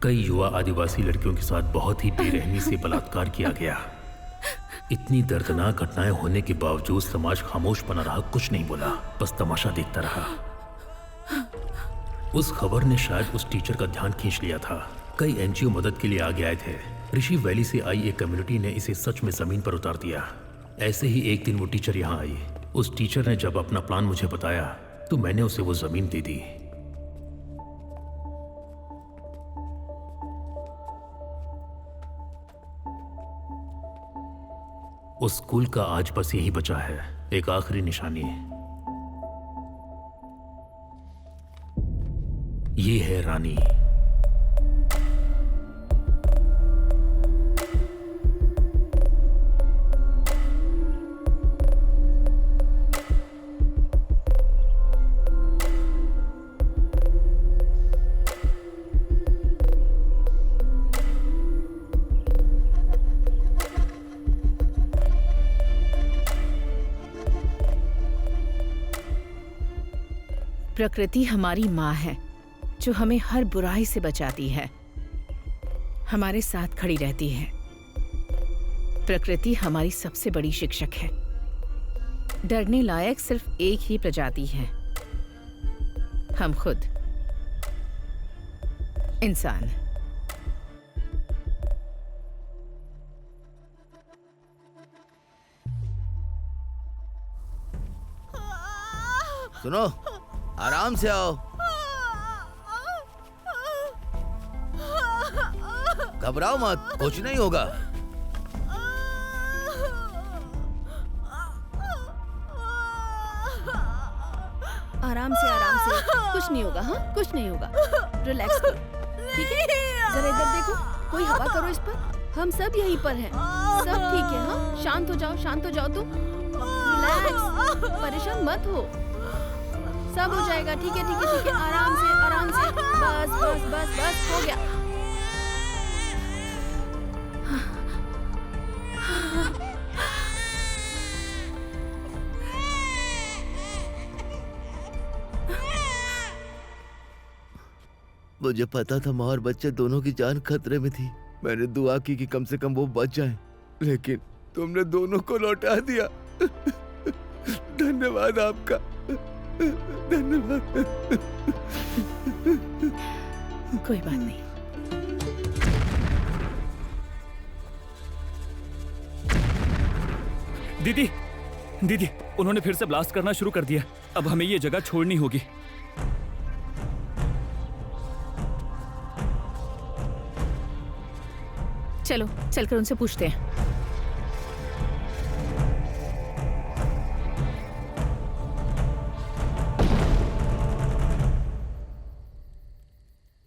कई युवा आदिवासी लड़कियों के साथ बहुत ही बेरहमी से बलात्कार किया गया। इतनी दर्दनाक घटनाएं होने के बावजूद समाज खामोश बना रहा, कुछ नहीं बोला, बस तमाशा देखता रहा। उस खबर ने शायद उस टीचर का ध्यान खींच लिया था। कई एनजीओ मदद के लिए आगे आए थे। ऋषि वैली से आई एक कम्युनिटी ने इसे सच में जमीन पर उतार दिया। ऐसे ही एक दिन वो टीचर यहाँ आई। उस टीचर ने जब अपना प्लान मुझे बताया तो मैंने उसे वो जमीन दे दी। उस स्कूल का आज बस यही बचा है, एक आखिरी निशानी। ये है रानी। प्रकृति हमारी माँ है जो हमें हर बुराई से बचाती है, हमारे साथ खड़ी रहती है। प्रकृति हमारी सबसे बड़ी शिक्षक है। डरने लायक सिर्फ एक ही प्रजाति है, हम खुद, इंसान। सुनो, आराम से आओ, घबराओ मत, कुछ नहीं होगा। आराम से, कुछ नहीं होगा। हाँ, कुछ नहीं होगा। रिलैक्स करो, ठीक है? जरा इधर देखो, कोई हवा करो इस पर। हम सब यहीं पर हैं, सब ठीक है। हाँ, शांत हो जाओ तुम। रिलैक्स, परेशान मत हो, सब हो जाएगा। ठीक है, आराम से। बस हो गया। मुझे पता था माँ और बच्चे दोनों की जान खतरे में थी। मैंने दुआ की कि कम से कम वो बच जाएं, लेकिन तुमने दोनों को लौटा दिया। धन्यवाद आपका, धन्यवाद। कोई बात नहीं। दीदी, उन्होंने फिर से ब्लास्ट करना शुरू कर दिया। अब हमें ये जगह छोड़नी होगी। चलो, चलकर उनसे पूछते हैं।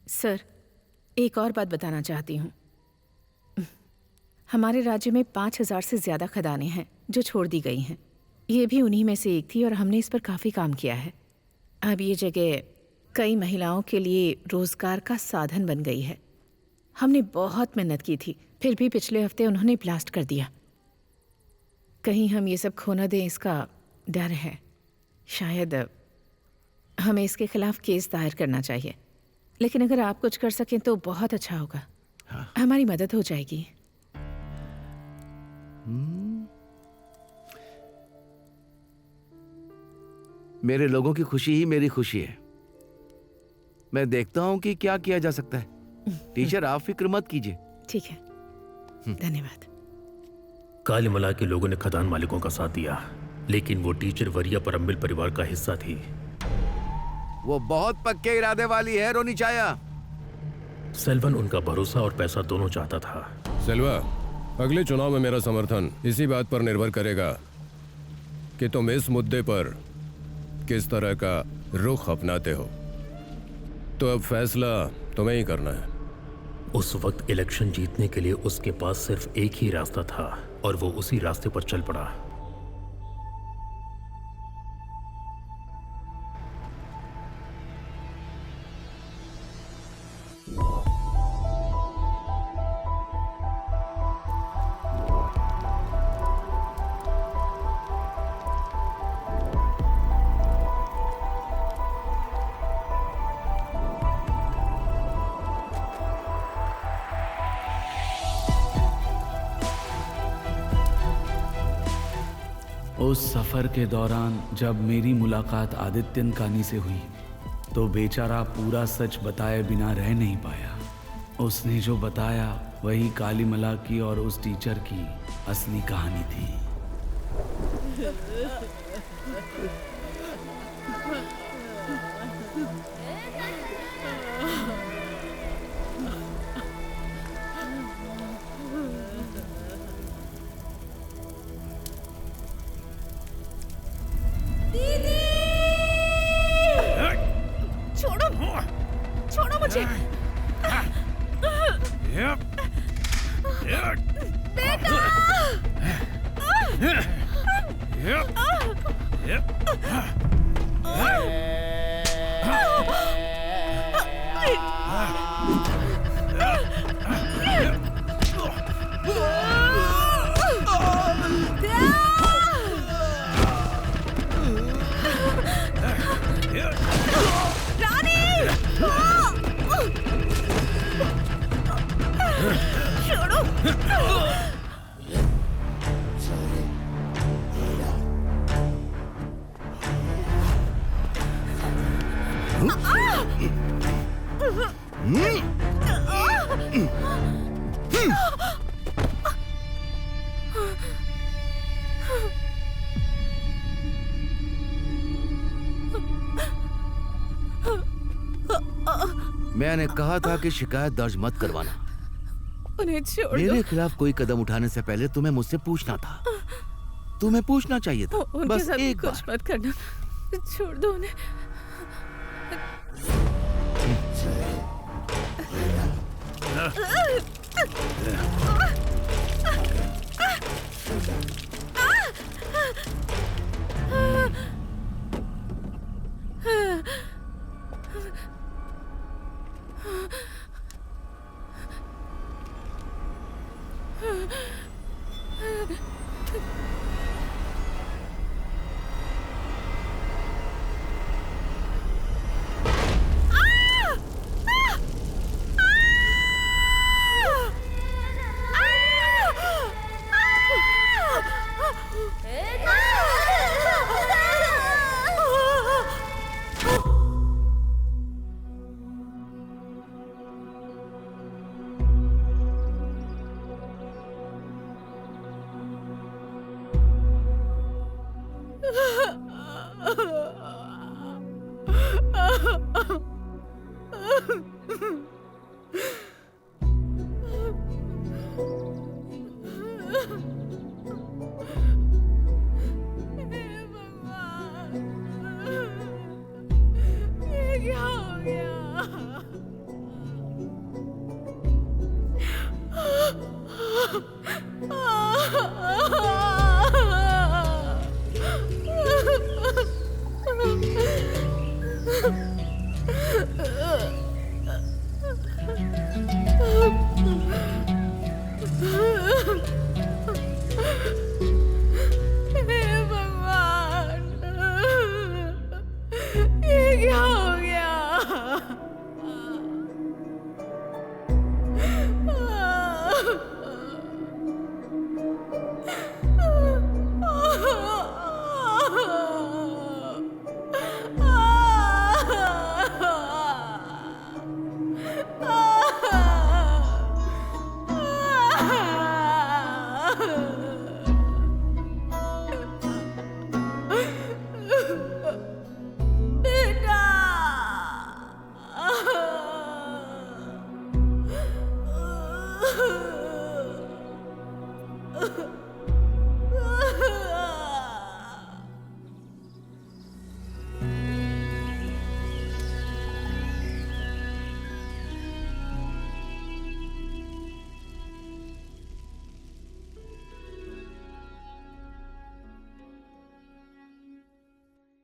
सर, एक और बात बताना चाहती हूँ। हमारे राज्य में 5000 से ज्यादा खदानें हैं जो छोड़ दी गई हैं। ये भी उन्हीं में से एक थी और हमने इस पर काफ़ी काम किया है। अब ये जगह कई महिलाओं के लिए रोजगार का साधन बन गई है। हमने बहुत मेहनत की थी, फिर भी पिछले हफ्ते उन्होंने ब्लास्ट कर दिया। कहीं हम ये सब खो न दें, इसका डर है। शायद हमें इसके खिलाफ केस दायर करना चाहिए, लेकिन अगर आप कुछ कर सकें तो बहुत अच्छा होगा। हमारी मदद हो जाएगी। मेरे लोगों की खुशी ही मेरी खुशी है। मैं देखता हूँ कि क्या किया जा सकता है। टीचर, आप फिक्र मत कीजिए। ठीक है, धन्यवाद। कालीमला के लोगों ने खदान मालिकों का साथ दिया, लेकिन वो टीचर वरिया परम्बिल परिवार का हिस्सा थी। वो बहुत पक्के इरादे वाली है रोनी चाया। सेल्वन उनका भरोसा और पैसा दोनों चाहता था। सेल्वा, अगले चुनाव में मेरा समर्थन इसी बात पर निर्भर करेगा कि तुम इस मुद्दे पर किस तरह का रुख अपनाते हो। तो अब फैसला तुम्हें ही करना है। उस वक्त इलेक्शन जीतने के लिए उसके पास सिर्फ एक ही रास्ता था और वो उसी रास्ते पर चल पड़ा। उस सफर के दौरान जब मेरी मुलाकात आदित्यन कानी से हुई तो बेचारा पूरा सच बताए बिना रह नहीं पाया। उसने जो बताया वही कालीमला की और उस टीचर की असली कहानी थी। छोड़ो, छोड़ो मुझे। मैंने कहा था कि शिकायत दर्ज मत करवाना। उन्हें छोड़ दो। मेरे खिलाफ कोई कदम उठाने से पहले तुम्हें मुझसे पूछना था। तुम्हें पूछना चाहिए था। उनके बस साथ एक कुछ बार। मत करना, छोड़ दो उन्हें।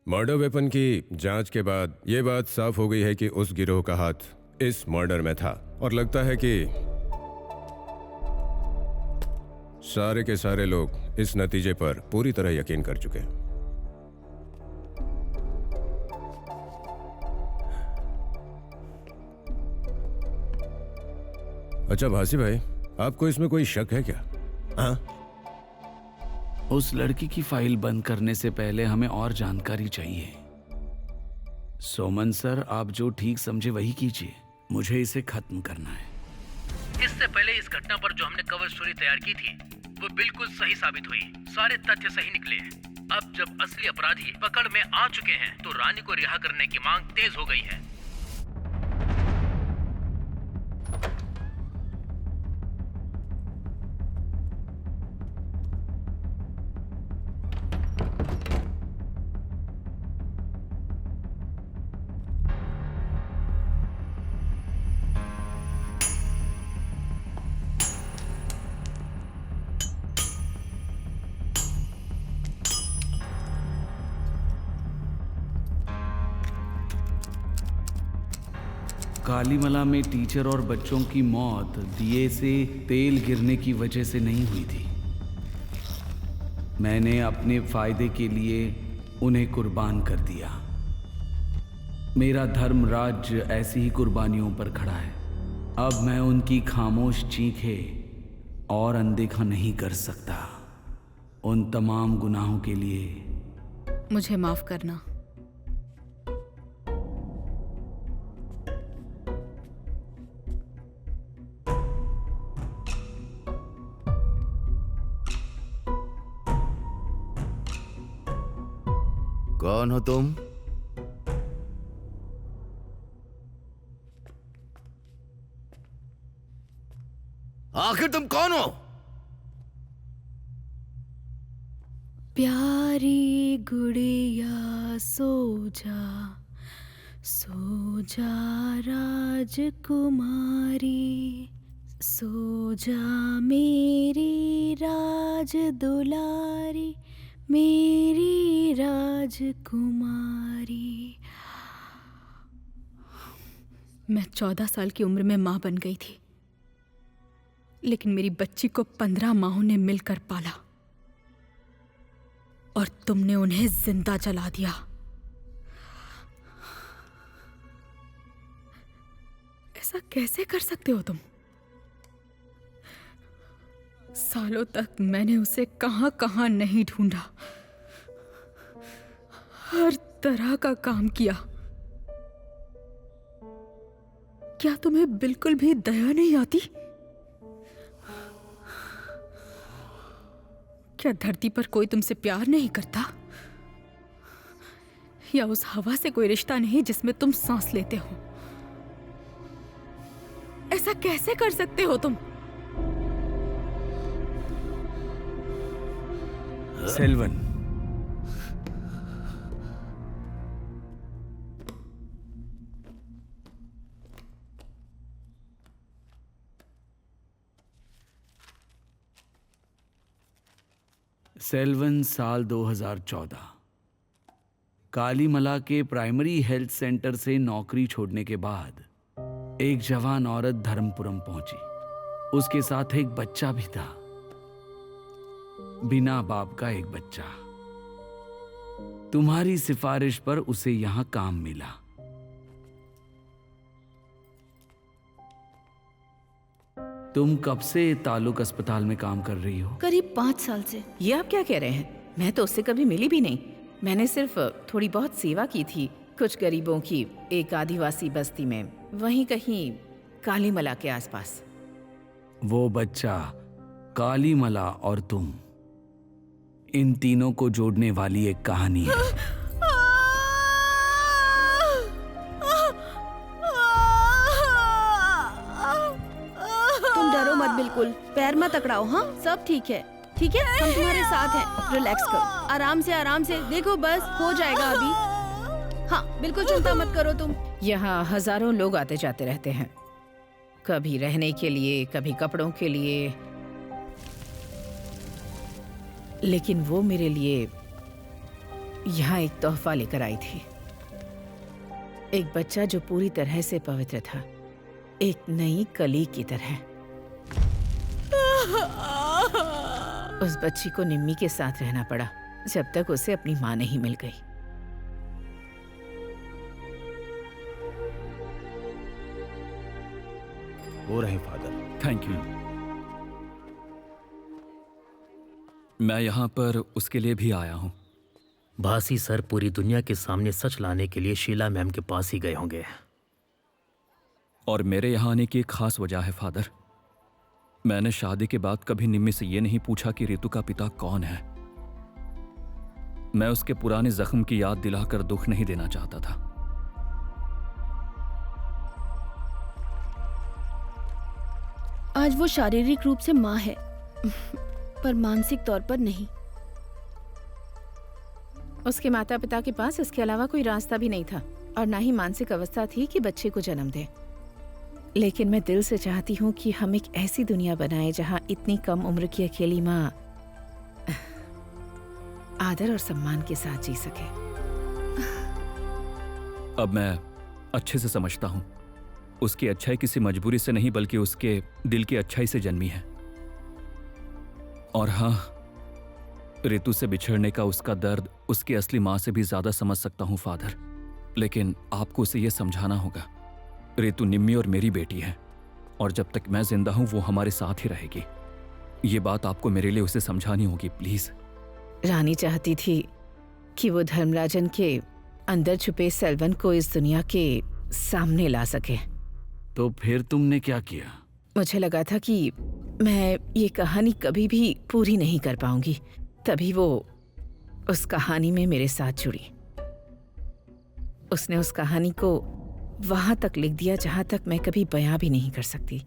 मर्डर वेपन की जांच के बाद यह बात साफ हो गई है कि उस गिरोह का हाथ इस मर्डर में था और लगता है कि सारे के सारे लोग इस नतीजे पर पूरी तरह यकीन कर चुके हैं। अच्छा भासी भाई, आपको इसमें कोई शक है क्या? हाँ? उस लड़की की फाइल बंद करने से पहले हमें और जानकारी चाहिए। सोमन सर, आप जो ठीक समझे वही कीजिए, मुझे इसे खत्म करना है। इससे पहले इस घटना पर जो हमने कवर स्टोरी तैयार की थी वो बिल्कुल सही साबित हुई। सारे तथ्य सही निकले हैं। अब जब असली अपराधी पकड़ में आ चुके हैं तो रानी को रिहा करने की मांग तेज हो गई है। कालीमला में टीचर और बच्चों की मौत दिए से तेल गिरने की वजह से नहीं हुई थी। मैंने अपने फायदे के लिए उन्हें कुर्बान कर दिया। मेरा धर्म राज्य ऐसी ही कुर्बानियों पर खड़ा है। अब मैं उनकी खामोश चीखें और अनदेखा नहीं कर सकता। उन तमाम गुनाहों के लिए मुझे माफ करना। कौन हो तुम? आखिर तुम कौन हो? प्यारी गुड़िया सो जा, सो जा राजकुमारी, सो जा मेरी राज दुलारी, मेरी राजकुमारी। मैं 14 साल की उम्र में मां बन गई थी, लेकिन मेरी बच्ची को 15 माहों ने मिलकर पाला और तुमने उन्हें जिंदा जला दिया। ऐसा कैसे कर सकते हो तुम? सालों तक मैंने उसे कहां कहां नहीं ढूंढा, हर तरह का काम किया। क्या तुम्हें बिल्कुल भी दया नहीं आती? क्या धरती पर कोई तुमसे प्यार नहीं करता? या उस हवा से कोई रिश्ता नहीं जिसमें तुम सांस लेते हो? ऐसा कैसे कर सकते हो तुम? सेल्वन, सेल्वन साल 2014 कालीमला के प्राइमरी हेल्थ सेंटर से नौकरी छोड़ने के बाद एक जवान औरत धर्मपुरम पहुंची। उसके साथ एक बच्चा भी था, बिना बाप का एक बच्चा। तुम्हारी सिफारिश पर उसे यहां काम मिला। तुम कब से तालुक अस्पताल में काम कर रही हो? करीब 5 साल से। ये आप क्या कह रहे हैं? मैं तो उससे कभी मिली भी नहीं। मैंने सिर्फ थोड़ी बहुत सेवा की थी, कुछ गरीबों की एक आदिवासी बस्ती में, वहीं कहीं कालीमला के आसपास। वो बच्चा, कालीमला और तुम, इन तीनों को जोड़ने वाली एक कहानी है। तुम डरो मत, बिल्कुल पैर मत अकड़ाओ। हाँ, सब ठीक है, ठीक है, हम तुम्हारे साथ हैं। रिलैक्स करो, आराम से देखो, बस हो जाएगा अभी। हाँ, बिल्कुल चिंता मत करो तुम। यहाँ हजारों लोग आते जाते रहते हैं, कभी रहने के लिए, कभी कपड़ों के लिए, लेकिन वो मेरे लिए यहाँ एक तोहफा लेकर आई थी। एक बच्चा जो पूरी तरह से पवित्र था, एक नई कली की तरह। उस बच्ची को निम्मी के साथ रहना पड़ा जब तक उसे अपनी माँ नहीं मिल गई। वो रहे फादर। Thank you. मैं यहाँ पर उसके लिए भी आया हूँ। भासी सर पूरी दुनिया के सामने सच लाने के लिए शीला मैम के पास ही गए होंगे। और मेरे यहाँ आने की एक खास वजह है फादर। मैंने शादी के बाद कभी निम्मी से ये नहीं पूछा कि रितु का पिता कौन है। मैं उसके पुराने जख्म की याद दिलाकर दुख नहीं देना चाहता था। आज वो शारीरिक रूप से माँ है पर मानसिक तौर पर नहीं। उसके माता पिता के पास इसके अलावा कोई रास्ता भी नहीं था और ना ही मानसिक अवस्था थी कि बच्चे को जन्म दे। लेकिन मैं दिल से चाहती हूँ कि हम एक ऐसी दुनिया बनाए जहाँ इतनी कम उम्र की अकेली माँ आदर और सम्मान के साथ जी सके। अब मैं अच्छे से समझता हूँ उसकी अच्छाई किसी मजबूरी से नहीं बल्कि उसके दिल की अच्छाई से जन्मी है। और हाँ, रितु से बिछड़ने का उसका दर्द उसकी असली माँ से भी ज्यादा समझ सकता हूँ फादर। लेकिन आपको उसे यह समझाना होगा, रितु निम्मी और मेरी बेटी है और जब तक मैं जिंदा हूं वो हमारे साथ ही रहेगी। ये बात आपको मेरे लिए उसे समझानी होगी प्लीज। रानी चाहती थी कि वो धर्मराजन के अंदर छुपे सेल्वन को इस दुनिया के सामने ला सके। तो फिर तुमने क्या किया? मुझे लगा था कि मैं ये कहानी कभी भी पूरी नहीं कर पाऊंगी, तभी वो उस कहानी में मेरे साथ जुड़ी। उसने उस कहानी को वहां तक लिख दिया जहां तक मैं कभी बयां भी नहीं कर सकती।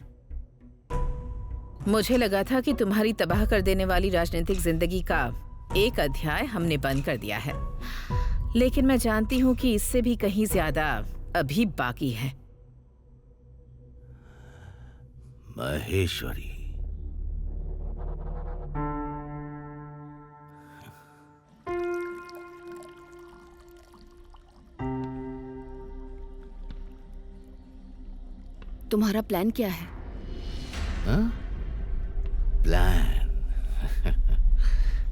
मुझे लगा था कि तुम्हारी तबाह कर देने वाली राजनीतिक जिंदगी का एक अध्याय हमने बंद कर दिया है, लेकिन मैं जानती हूं कि इससे भी कहीं ज्यादा अभी बाकी है। महेश्वरी, तुम्हारा प्लान क्या है? हाँ? प्लान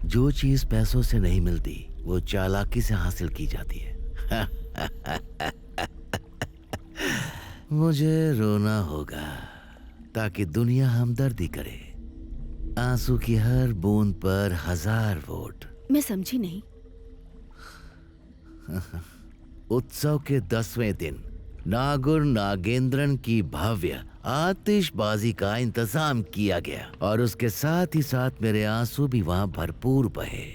जो चीज पैसों से नहीं मिलती वो चालाकी से हासिल की जाती है। मुझे रोना होगा ताकि दुनिया हमदर्दी करे। आंसू की हर बूंद पर 1000 वोट। मैं समझी नहीं। उत्सव के 10वें दिन नागुर नागेंद्रन की भव्य आतिशबाजी का इंतजाम किया गया और उसके साथ ही साथ मेरे आंसू भी वहां भरपूर बहे।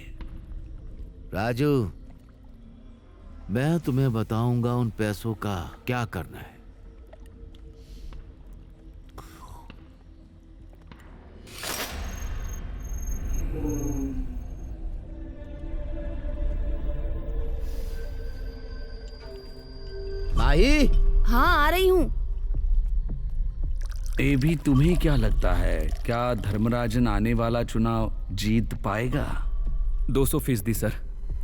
राजू, मैं तुम्हें बताऊंगा उन पैसों का क्या करना है। माही? हाँ, आ रही हूँ। ए भी तुम्हें क्या लगता है, क्या धर्मराजन आने वाला चुनाव जीत पाएगा? 200% सर।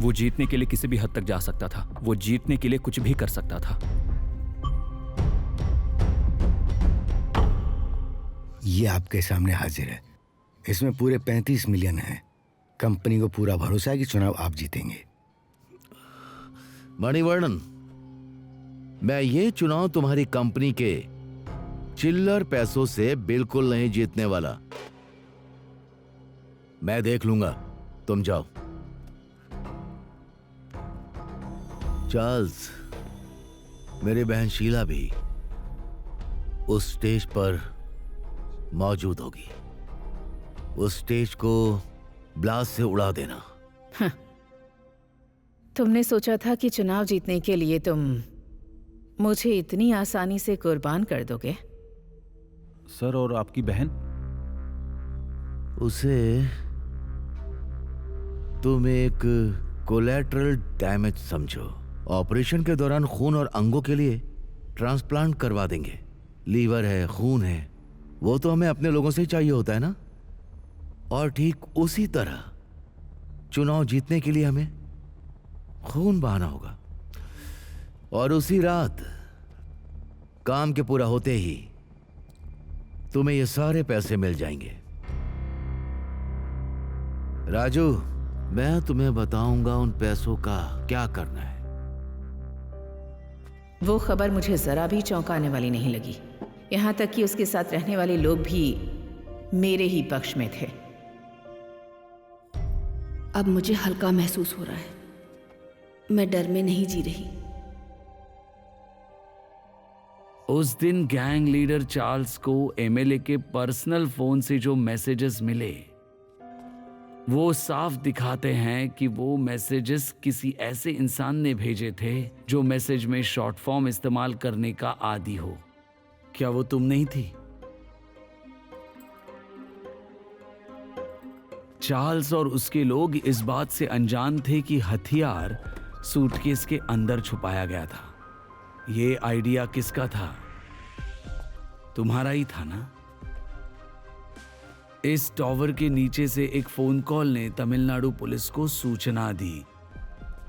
वो जीतने के लिए किसी भी हद तक जा सकता था। वो जीतने के लिए कुछ भी कर सकता था। ये आपके सामने हाजिर है। इसमें पूरे 35 मिलियन हैं। कंपनी को पूरा भरोसा है कि चुनाव आप जीतेंगे। मणिवर्णन, मैं ये चुनाव तुम्हारी कंपनी के चिल्लर पैसों से बिल्कुल नहीं जीतने वाला। मैं देख लूंगा, तुम जाओ। चार्ल्स, मेरी बहन शीला भी उस स्टेज पर मौजूद होगी। उस स्टेज को ब्लास्ट से उड़ा देना। तुमने सोचा था कि चुनाव जीतने के लिए तुम मुझे इतनी आसानी से कुर्बान कर दोगे? सर, और आपकी बहन? उसे तुम एक कोलैटरल डैमेज समझो। ऑपरेशन के दौरान खून और अंगों के लिए ट्रांसप्लांट करवा देंगे। लीवर है, खून है, वो तो हमें अपने लोगों से ही चाहिए होता है ना। और ठीक उसी तरह चुनाव जीतने के लिए हमें खून बहाना होगा। और उसी रात काम के पूरा होते ही तुम्हें ये सारे पैसे मिल जाएंगे। राजू, मैं तुम्हें बताऊंगा उन पैसों का क्या करना है। वो खबर मुझे जरा भी चौंकाने वाली नहीं लगी। यहाँ तक कि उसके साथ रहने वाले लोग भी मेरे ही पक्ष में थे। अब मुझे हल्का महसूस हो रहा है। मैं डर में नहीं जी रही। उस दिन गैंग लीडर चार्ल्स को एमएलए के पर्सनल फोन से जो मैसेजेस मिले वो साफ दिखाते हैं कि वो मैसेजेस किसी ऐसे इंसान ने भेजे थे जो मैसेज में शॉर्ट फॉर्म इस्तेमाल करने का आदी हो। क्या वो तुम नहीं थी? चार्ल्स और उसके लोग इस बात से अनजान थे कि हथियार सूटकेस के अंदर छुपाया गया था। ये आइडिया किसका था? तुम्हारा ही था ना? इस टॉवर के नीचे से एक फोन कॉल ने तमिलनाडु पुलिस को सूचना दी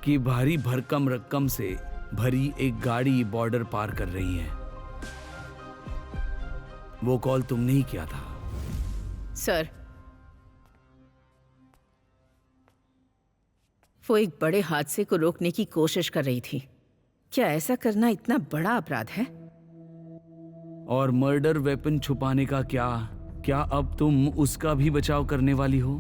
कि भारी भरकम रकम से भरी एक गाड़ी बॉर्डर पार कर रही है। वो कॉल तुमने ही किया था। सर, वो एक बड़े हादसे को रोकने की कोशिश कर रही थी। क्या ऐसा करना इतना बड़ा अपराध है? और मर्डर वेपन छुपाने का क्या अब तुम उसका भी बचाव करने वाली हो?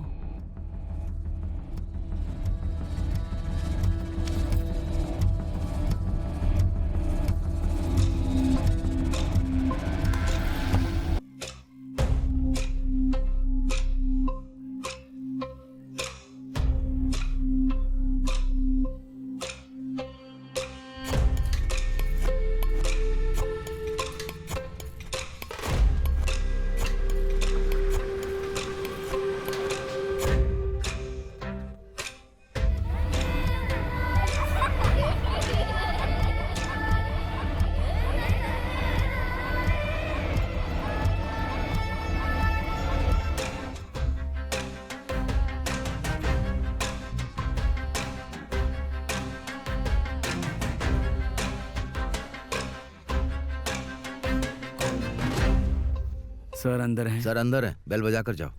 सर अंदर हैं। सर अंदर है, बेल बजा कर जाओ।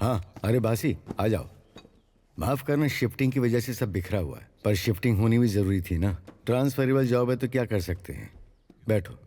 हाँ, अरे बासी आ जाओ। माफ करना, शिफ्टिंग की वजह से सब बिखरा हुआ है, पर शिफ्टिंग होनी भी जरूरी थी ना। ट्रांसफरेबल जॉब है तो क्या कर सकते हैं। बैठो।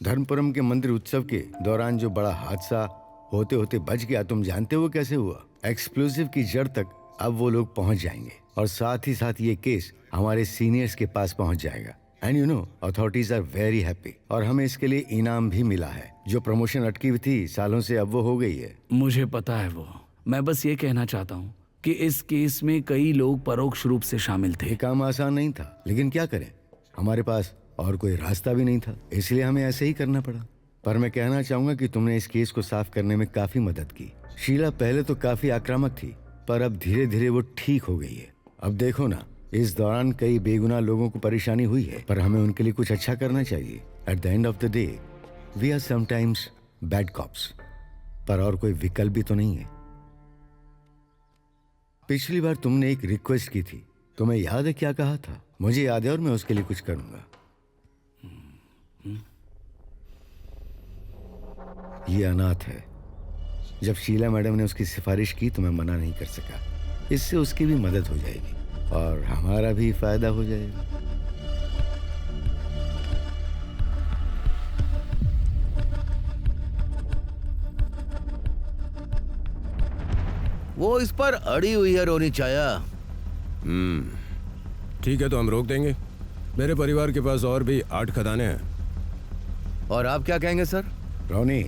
धर्मपुरम के मंदिर उत्सव के दौरान जो बड़ा हादसा होते होते बच गया, तुम जानते हो कैसे हुआ? एक्सप्लोसिव की जड़ तक अब वो लोग पहुंच जाएंगे और साथ ही साथ ये केस हमारे सीनियर्स के पास पहुंच जाएगा। And you know, authorities are very happy और हमें इसके लिए इनाम भी मिला है। जो प्रमोशन अटकी हुई थी सालों से, अब वो हो गई है। मुझे पता है वो। मैं बस ये कहना चाहता हूँ कि इस केस में कई लोग परोक्ष रूप से शामिल थे। ये काम आसान नहीं था, लेकिन क्या करें, हमारे पास और कोई रास्ता भी नहीं था, इसलिए हमें ऐसे ही करना पड़ा। पर मैं कहना चाहूंगा कि तुमने इस केस को साफ करने में काफी मदद की। शीला पहले तो काफी आक्रामक थी, पर अब धीरे धीरे वो ठीक हो गई है। अब देखो ना, इस दौरान कई बेगुनाह लोगों को परेशानी हुई है, पर हमें उनके लिए कुछ अच्छा करना चाहिए। At the end of the day we are sometimes bad cops, पर और कोई विकल्प भी तो नहीं है। पिछली बार तुमने एक रिक्वेस्ट की थी, तुम्हें याद है क्या कहा था? मुझे याद है और मैं उसके लिए कुछ करूंगा। ये अनाथ है। जब शीला मैडम ने उसकी सिफारिश की तो मैं मना नहीं कर सका। इससे उसकी भी मदद हो जाएगी और हमारा भी फायदा हो जाएगा। वो इस पर अड़ी हुई है रोनी चाया। ठीक है, तो हम रोक देंगे। मेरे परिवार के पास और भी 8 खदानें हैं। और आप क्या कहेंगे सर? रोनी,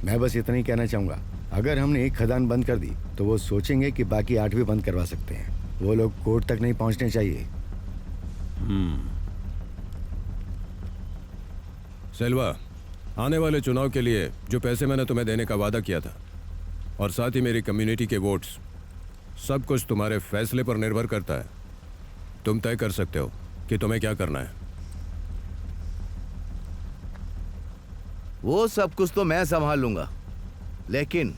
मैं बस इतना ही कहना चाहूंगा, अगर हमने एक खदान बंद कर दी तो वो सोचेंगे कि बाकी 8 भी बंद करवा सकते हैं। वो लोग कोर्ट तक नहीं पहुंचने चाहिए। सेल्वा, आने वाले चुनाव के लिए जो पैसे मैंने तुम्हें देने का वादा किया था और साथ ही मेरी कम्युनिटी के वोट्स, सब कुछ तुम्हारे फैसले पर निर्भर करता है। तुम तय कर सकते हो कि तुम्हें क्या करना है। वो सब कुछ तो मैं संभाल लूंगा, लेकिन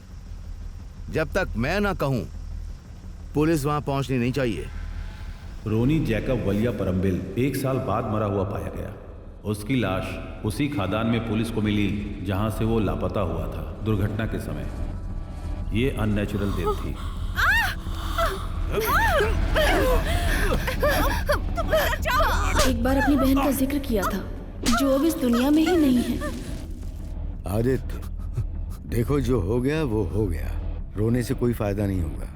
जब तक मैं ना कहूं पुलिस वहां पहुंचनी नहीं चाहिए। रोनी जैकब वलिया परम्बिल 1 साल बाद मरा हुआ पाया गया। उसकी लाश उसी खादान में पुलिस को मिली जहां से वो लापता हुआ था दुर्घटना के समय। ये अननेचुरल डेथ थी। एक बार अपनी बहन का जिक्र किया था जो अब इस दुनिया में ही नहीं है। आदित्य, देखो जो हो गया वो हो गया, रोने से कोई फायदा नहीं होगा।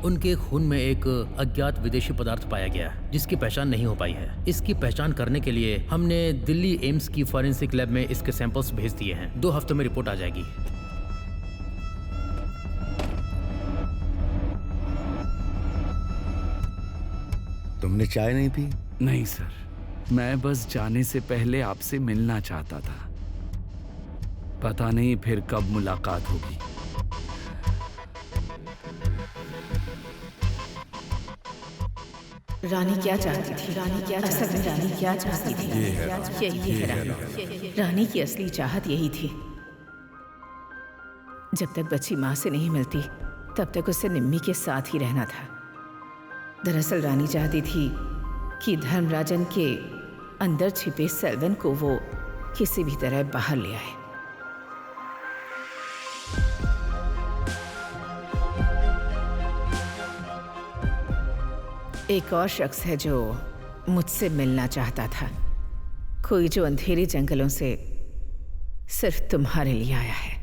उनके खून में एक अज्ञात विदेशी पदार्थ पाया गया जिसकी पहचान नहीं हो पाई है। इसकी पहचान करने के लिए हमने दिल्ली एम्स की फॉरेंसिक लैब में इसके सैंपल्स भेज दिए हैं। 2 हफ्तों में रिपोर्ट आ जाएगी। तुमने चाय नहीं पी? नहीं सर, मैं बस जाने से पहले आपसे मिलना चाहता था। पता नहीं फिर कब मुलाकात होगी। रानी क्या चाहती थी? रानी क्या चाहती थी? यही है रानी की असली चाहत यही थी। जब तक बच्ची माँ से नहीं मिलती तब तक उसे निम्मी के साथ ही रहना था। दरअसल रानी चाहती थी कि धर्मराजन के अंदर छिपे सेल्वन को वो किसी भी तरह बाहर ले आए। एक और शख्स है जो मुझसे मिलना चाहता था, कोई जो अंधेरे जंगलों से सिर्फ तुम्हारे लिए आया है।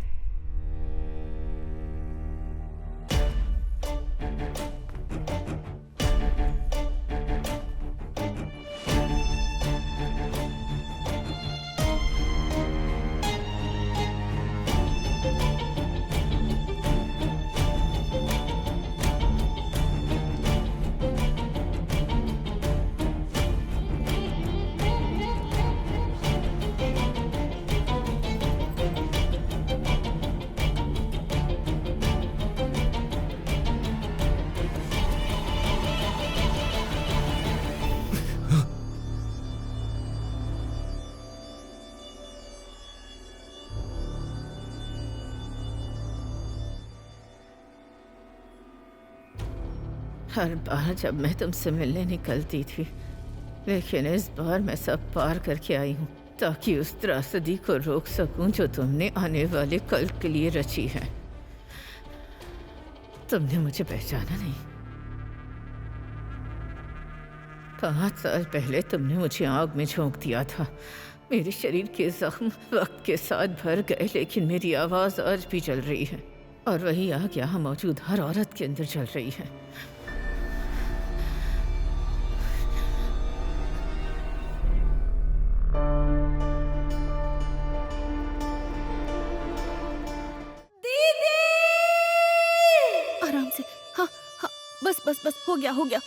हर बार जब मैं तुमसे मिलने निकलती थी, लेकिन इस बार मैं सब पार करके आई हूँ ताकि उस त्रासदी को रोक सकूं जो तुमने आने वाले कल के लिए रची है। तुमने मुझे पहचाना नहीं। 5 साल पहले तुमने मुझे आग में झोंक दिया था। मेरे शरीर के जख्म वक्त के साथ भर गए, लेकिन मेरी आवाज़ आज भी चल रही है और वही आग यहाँ मौजूद हर औरत के अंदर चल रही है। आराम से। हाँ हाँ, बस बस बस, हो गया हो गया।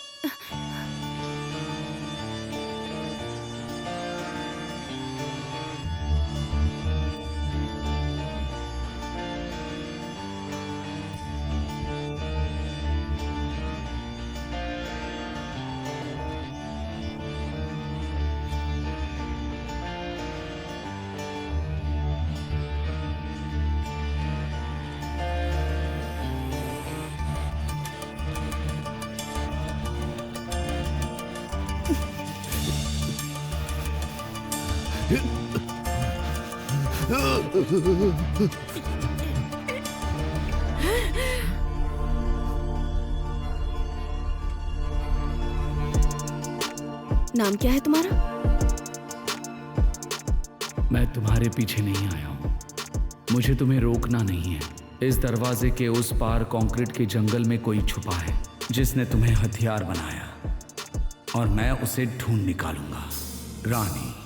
नाम क्या है तुम्हारा? मैं तुम्हारे पीछे नहीं आया हूं। मुझे तुम्हें रोकना नहीं है। इस दरवाजे के उस पार कंक्रीट के जंगल में कोई छुपा है जिसने तुम्हें हथियार बनाया और मैं उसे ढूंढ निकालूंगा। रानी।